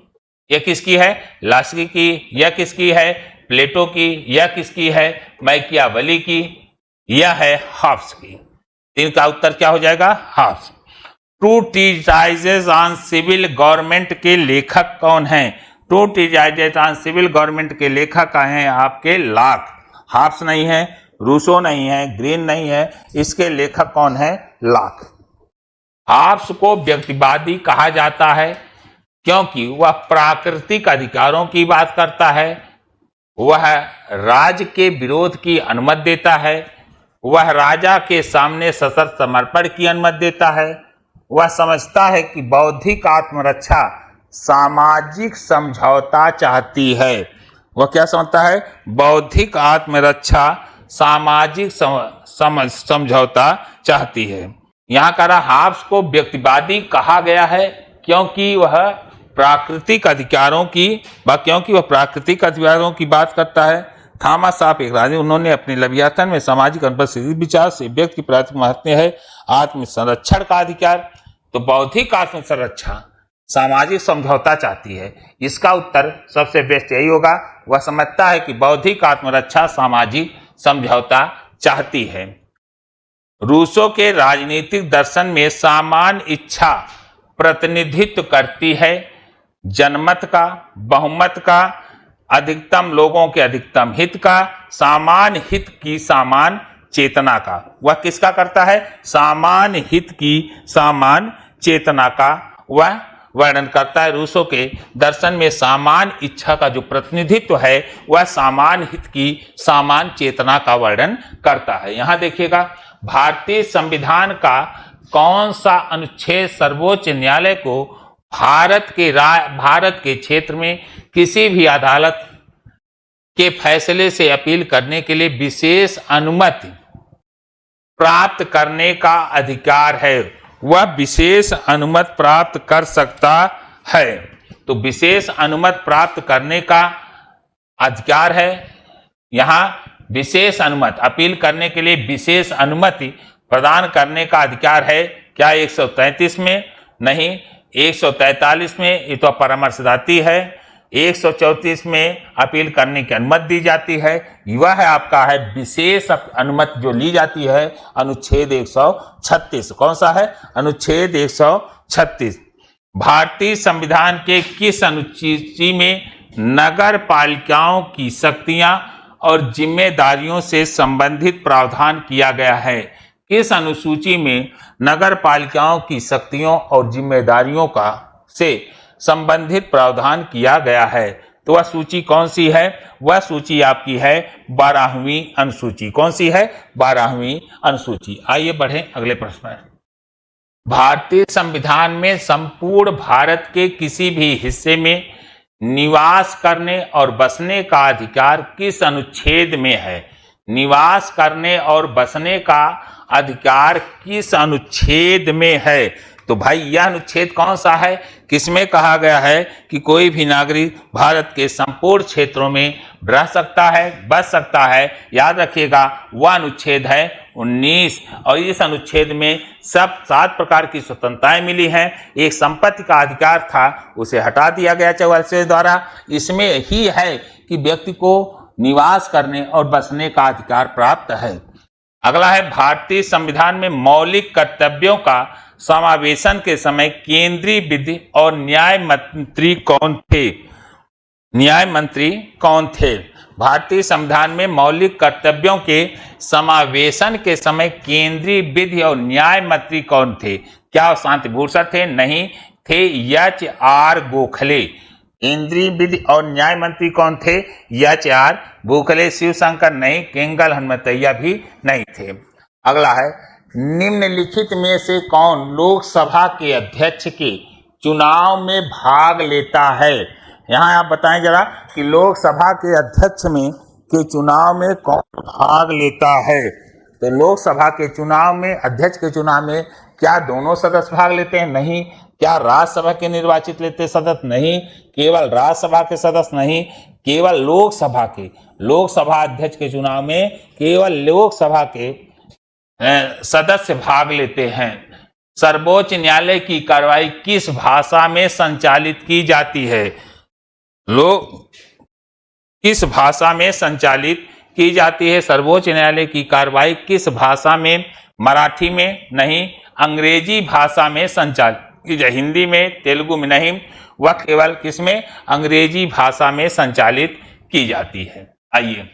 यह किसकी है? लास्की की। यह किसकी है? प्लेटो की। यह किसकी है? मैकियावेली की। यह है हाब्स की। इनका उत्तर क्या हो जाएगा? Hobbes. Two treatises on civil government के लेखक कौन हैं? Two treatises on civil government के लेखक हैं आपके लॉक। हाब्स नहीं है, रूसो नहीं है, ग्रीन नहीं है, इसके लेखक कौन है? लॉक। हाब्स को व्यक्तिवादी कहा जाता है क्योंकि वह प्राकृतिक अधिकारों की बात करता है, वह राज्य के विरोध की अनुमति देता है, वह राजा के सामने सशर्त समर्पण की अनुमति देता है, वह समझता है कि बौद्धिक आत्मरक्षा सामाजिक समझौता चाहती है। वह क्या समझता है? बौद्धिक आत्मरक्षा सामाजिक समझौता चाहती है। यहां कह रहा हाब्स को व्यक्तिवादी कहा गया है क्योंकि वह प्राकृतिक अधिकारों की बात करता है। थॉमस आप एक राजे, उन्होंने अपने लेवियाथन में सामाजिक अनुपस्थिति विचार से व्यक्ति की प्राथमिक महत्व है आत्म संरक्षण का अधिकार। तो बौद्धिक आत्म संरक्षा सामाजिक समझौता चाहती है। इसका उत्तर सबसे बेस्ट यही होगा। वह समझता है कि बौद्धिक आत्मरक्षा सामाजिक समझौता चाहती है। रूसो के राजनीतिक दर्शन में सामान्य इच्छा प्रतिनिधित्व करती है जनमत का, बहुमत का, अधिकतम लोगों के अधिकतम हित का, सामान्य हित की सामान्य चेतना का। वह किसका करता है? सामान्य हित की सामान्य चेतना का वह वर्णन करता है। रूसो के दर्शन में सामान्य इच्छा का जो प्रतिनिधित्व है वह सामान्य हित की सामान्य चेतना का वर्णन करता है। यहां देखिएगा, भारतीय संविधान का कौन सा अनुच्छेद सर्वोच्च न्यायालय को भारत के क्षेत्र में किसी भी अदालत के फैसले से अपील करने के लिए विशेष अनुमति प्राप्त करने का अधिकार है? वह विशेष अनुमति प्राप्त कर सकता है। तो विशेष अनुमति प्राप्त करने का अधिकार है। यहां विशेष अनुमति अपील करने के लिए विशेष अनुमति प्रदान करने का अधिकार है। क्या 133 में? नहीं, 143 में। ये तो परामर्शदाती है। 134 में अपील करने की अनुमति दी जाती है। वह है आपका है विशेष अनुमति जो ली जाती है अनुच्छेद 136। कौन सा है? अनुच्छेद 136। भारतीय संविधान के किस अनुसूची में नगर पालिकाओं की शक्तियां और जिम्मेदारियों से संबंधित प्रावधान किया गया है? किस अनुसूची में नगर पालिकाओं की शक्तियों और जिम्मेदारियों का से संबंधित प्रावधान किया गया है? तो वह सूची कौन सी है? वह सूची आपकी है 12वीं अनुसूची। कौन सी है? 12वीं अनुसूची। आइए बढ़ें अगले प्रश्न पर। भारतीय संविधान में संपूर्ण भारत के किसी भी हिस्से में निवास करने और बसने का अधिकार किस अनुच्छेद में है? निवास करने और बसने का अधिकार किस अनुच्छेद में है? तो भाई यह अनुच्छेद कौन सा है? किसमें कहा गया है कि कोई भी नागरिक भारत के संपूर्ण क्षेत्रों में रह सकता है, बस सकता है? याद रखिएगा वह अनुच्छेद है 19। और इस अनुच्छेद में सब 7 प्रकार की स्वतंत्रताएं मिली हैं। एक संपत्ति का अधिकार था, उसे हटा दिया गया 44 द्वारा। इसमें ही है कि व्यक्ति को निवास करने और बसने का अधिकार प्राप्त है। अगला है भारतीय संविधान में मौलिक कर्तव्यों का समावेशन के समय केंद्रीय विधि और न्याय मंत्री कौन थे? न्याय मंत्री कौन थे? भारतीय संविधान में मौलिक कर्तव्यों के समावेशन के समय केंद्रीय विधि और न्याय मंत्री कौन थे? क्या शांति भूषण थे? नहीं थे, एच.आर. गोखले। केंद्रीय विधि और न्याय मंत्री कौन थे? एच.आर. गोखले। शिवशंकर नहीं, केंगल हनुमतैया भी नहीं थे। अगला है निम्नलिखित में से कौन लोकसभा के अध्यक्ष के चुनाव में भाग लेता है? यहां आप बताएं जरा कि लोकसभा के अध्यक्ष में के चुनाव में कौन भाग लेता है? तो लोकसभा के चुनाव में, अध्यक्ष के चुनाव में क्या दोनों सदस्य भाग लेते हैं? नहीं। क्या राज्यसभा के निर्वाचित लेते सदस्य? नहीं। केवल राज्यसभा के सदस्य नहीं, केवल लोकसभा के, लोकसभा अध्यक्ष के चुनाव में केवल लोकसभा के सदस्य भाग लेते हैं। सर्वोच्च न्यायालय की कार्रवाई किस भाषा में संचालित की जाती है? किस भाषा में संचालित की जाती है? सर्वोच्च न्यायालय की कार्रवाई किस भाषा में? मराठी में? नहीं। अंग्रेजी भाषा में संचालित की जाए, हिंदी में, तेलुगु में नहीं। वह केवल किसमें? अंग्रेजी भाषा में संचालित की जाती है। आइए,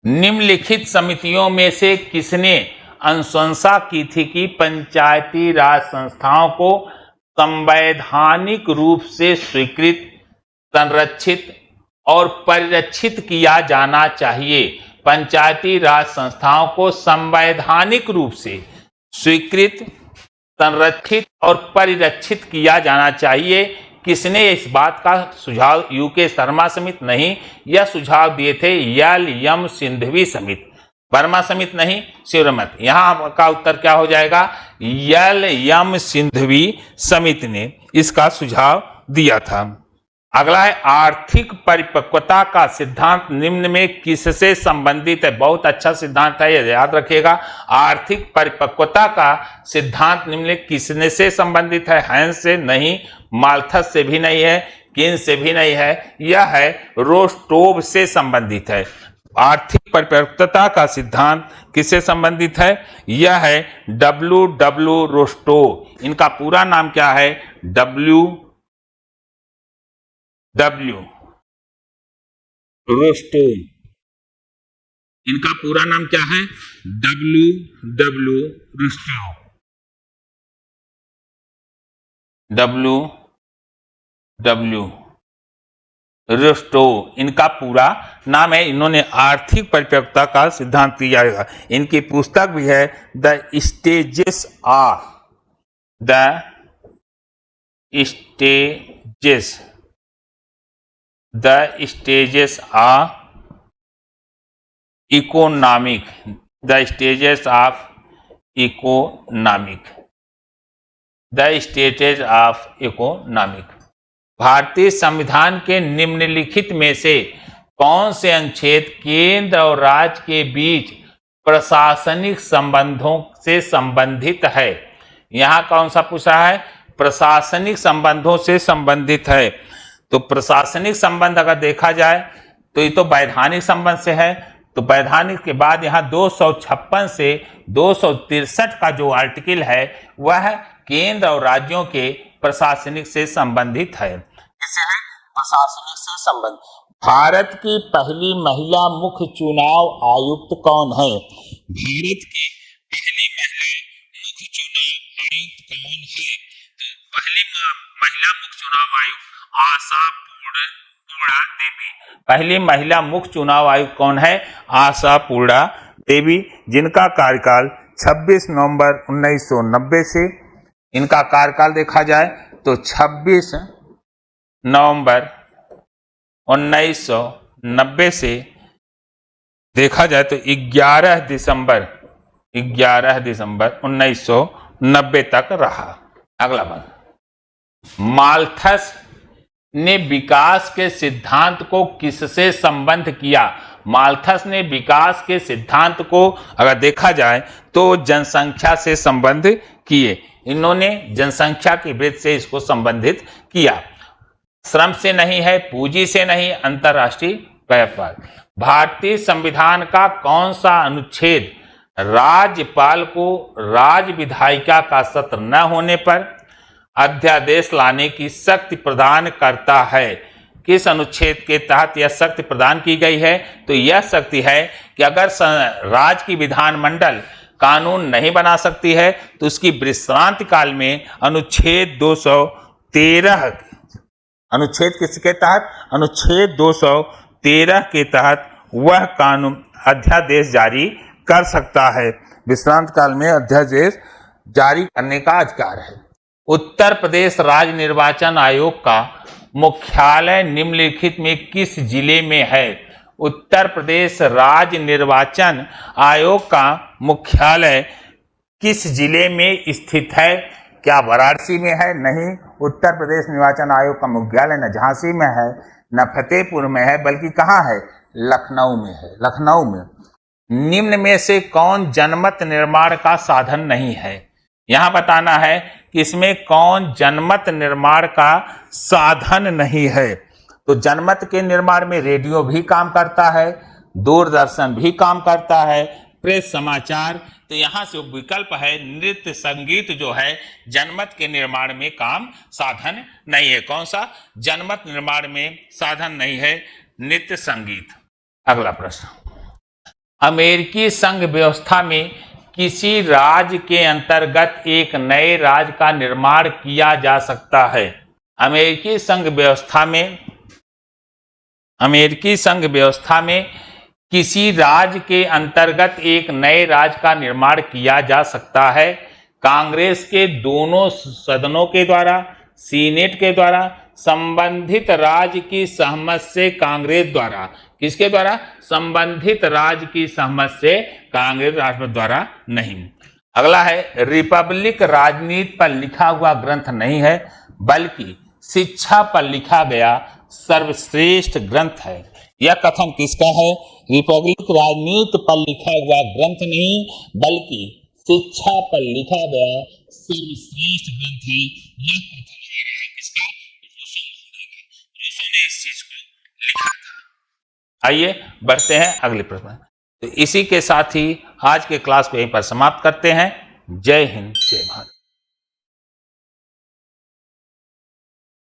निम्नलिखित समितियों में से किसने अनुशंसा की थी कि पंचायती राज संस्थाओं को संवैधानिक रूप से स्वीकृत, संरक्षित और परिरक्षित किया जाना चाहिए? पंचायती राज संस्थाओं को संवैधानिक रूप से स्वीकृत, संरक्षित और परिरक्षित किया जाना चाहिए। किसने इस बात का सुझाव? यूके शर्मा समिति नहीं, यह सुझाव दिए थे एल.एम. सिंघवी समिति। वर्मा समिति नहीं, शिवरमत। यहां का उत्तर क्या हो जाएगा? एल.एम. सिंघवी समिति ने इसका सुझाव दिया था। अगला है आर्थिक परिपक्वता का सिद्धांत निम्न में किससे संबंधित है? बहुत अच्छा सिद्धांत है, यह याद रखिएगा। आर्थिक परिपक्वता का सिद्धांत निम्न में किसने से संबंधित है? हैंस से नहीं, माल्थस से भी नहीं है, किन से भी नहीं है, यह है रोस्टोव से संबंधित है। आर्थिक परिपक्वता का सिद्धांत किससे संबंधित है? यह है W.W. रोस्टोव। इनका पूरा नाम क्या है? W. रोस्टोव। इनका पूरा नाम क्या है? W.W. रोस्टोव। W.W. रोस्टोव इनका पूरा नाम है। इन्होंने आर्थिक परिपक्वता का सिद्धांत दिया है। इनकी पुस्तक भी है द स्टेजेस ऑफ इकोनॉमिक। भारतीय संविधान के निम्नलिखित में से कौन से अनुच्छेद केंद्र और राज्य के बीच प्रशासनिक संबंधों से संबंधित है? यहां कौन सा पूछा है? प्रशासनिक संबंधों से संबंधित है। तो प्रशासनिक संबंध अगर देखा जाए तो ये तो वैधानिक संबंध से है, तो वैधानिक के बाद यहाँ 256 से 263 का जो आर्टिकल है वह केंद्र और राज्यों के प्रशासनिक से संबंधित है। इसे है प्रशासनिक से संबंध। भारत की पहली महिला मुख्य चुनाव आयुक्त कौन है? भारत की पहली महिला मुख्य चुनाव आयुक्त कौन है? तो पहली महिला मुख्य चुनाव आयुक्त आशापूर्णा देवी। पहली महिला मुख्य चुनाव आयुक्त कौन है? आशापूर्णा देवी, जिनका कार्यकाल 26 नवंबर 1990 से, इनका कार्यकाल देखा जाए तो 26 नवंबर 1990 से देखा जाए तो 11 दिसंबर 1990 तक रहा। अगला बात, माल्थस ने विकास के सिद्धांत को किससे संबद्ध किया? माल्थस ने विकास के सिद्धांत को अगर देखा जाए तो जनसंख्या से संबंध किए। इन्होंने जनसंख्या की वृद्धि से इसको संबंधित किया। श्रम से नहीं है, पूंजी से नहीं, अंतरराष्ट्रीय व्यापार। भारतीय संविधान का कौन सा अनुच्छेद राज्यपाल को राज्य विधायिका का सत्र न होने पर अध्यादेश लाने की शक्ति प्रदान करता है? किस अनुच्छेद के तहत यह शक्ति प्रदान की गई है? तो यह शक्ति है कि अगर राज्य की विधानमंडल कानून नहीं बना सकती है तो उसकी विश्रांति काल में अनुच्छेद 213 अनुच्छेद किसके तहत? अनुच्छेद 213 के तहत वह कानून अध्यादेश जारी कर सकता है। विश्रांत काल में अध्यादेश जारी करने का अधिकार है। उत्तर प्रदेश राज्य निर्वाचन आयोग का मुख्यालय निम्नलिखित में किस जिले में है? उत्तर प्रदेश राज्य निर्वाचन आयोग का मुख्यालय किस जिले में स्थित है? क्या वाराणसी में है? नहीं, उत्तर प्रदेश निर्वाचन आयोग का मुख्यालय न झांसी में है न फतेहपुर में है, बल्कि कहाँ है? लखनऊ में है। लखनऊ में। निम्न में से कौन जनमत निर्माण का साधन नहीं है? यहां बताना है कि इसमें कौन जनमत निर्माण का साधन नहीं है। तो जनमत के निर्माण में रेडियो भी काम करता है, दूरदर्शन भी काम करता है, प्रेस समाचार। तो यहां से विकल्प है नृत्य संगीत जो है जनमत के निर्माण में काम साधन नहीं है। कौन सा जनमत निर्माण में साधन नहीं है? नृत्य संगीत। अगला प्रश्न, अमेरिकी संघ व्यवस्था में किसी राज्य के अंतर्गत एक नए राज्य का निर्माण किया जा सकता है? अमेरिकी संघ व्यवस्था में किसी राज्य के अंतर्गत एक नए राज्य का निर्माण किया जा सकता है। कांग्रेस के दोनों सदनों के द्वारा, सीनेट के द्वारा, संबंधित राज्य की सहमति से कांग्रेस द्वारा। किसके द्वारा? संबंधित राज्य की सहमति से कांग्रेस राष्ट्रपति द्वारा नहीं। अगला है, रिपब्लिक राजनीति पर लिखा हुआ ग्रंथ नहीं है, बल्कि शिक्षा पर लिखा गया सर्वश्रेष्ठ ग्रंथ है। यह कथन किसका है? रिपब्लिक राजनीति पर लिखा हुआ ग्रंथ नहीं, बल्कि शिक्षा पर लिखा गया सर्वश्रेष्ठ ग्रंथ है। यह कथन किसका? रूसो ने इस चीज को लिखा था। आइए बढ़ते हैं अगले प्रश्न। तो इसी के साथ ही आज के क्लास को यहीं पर समाप्त करते हैं। जय हिंद, जय भारत।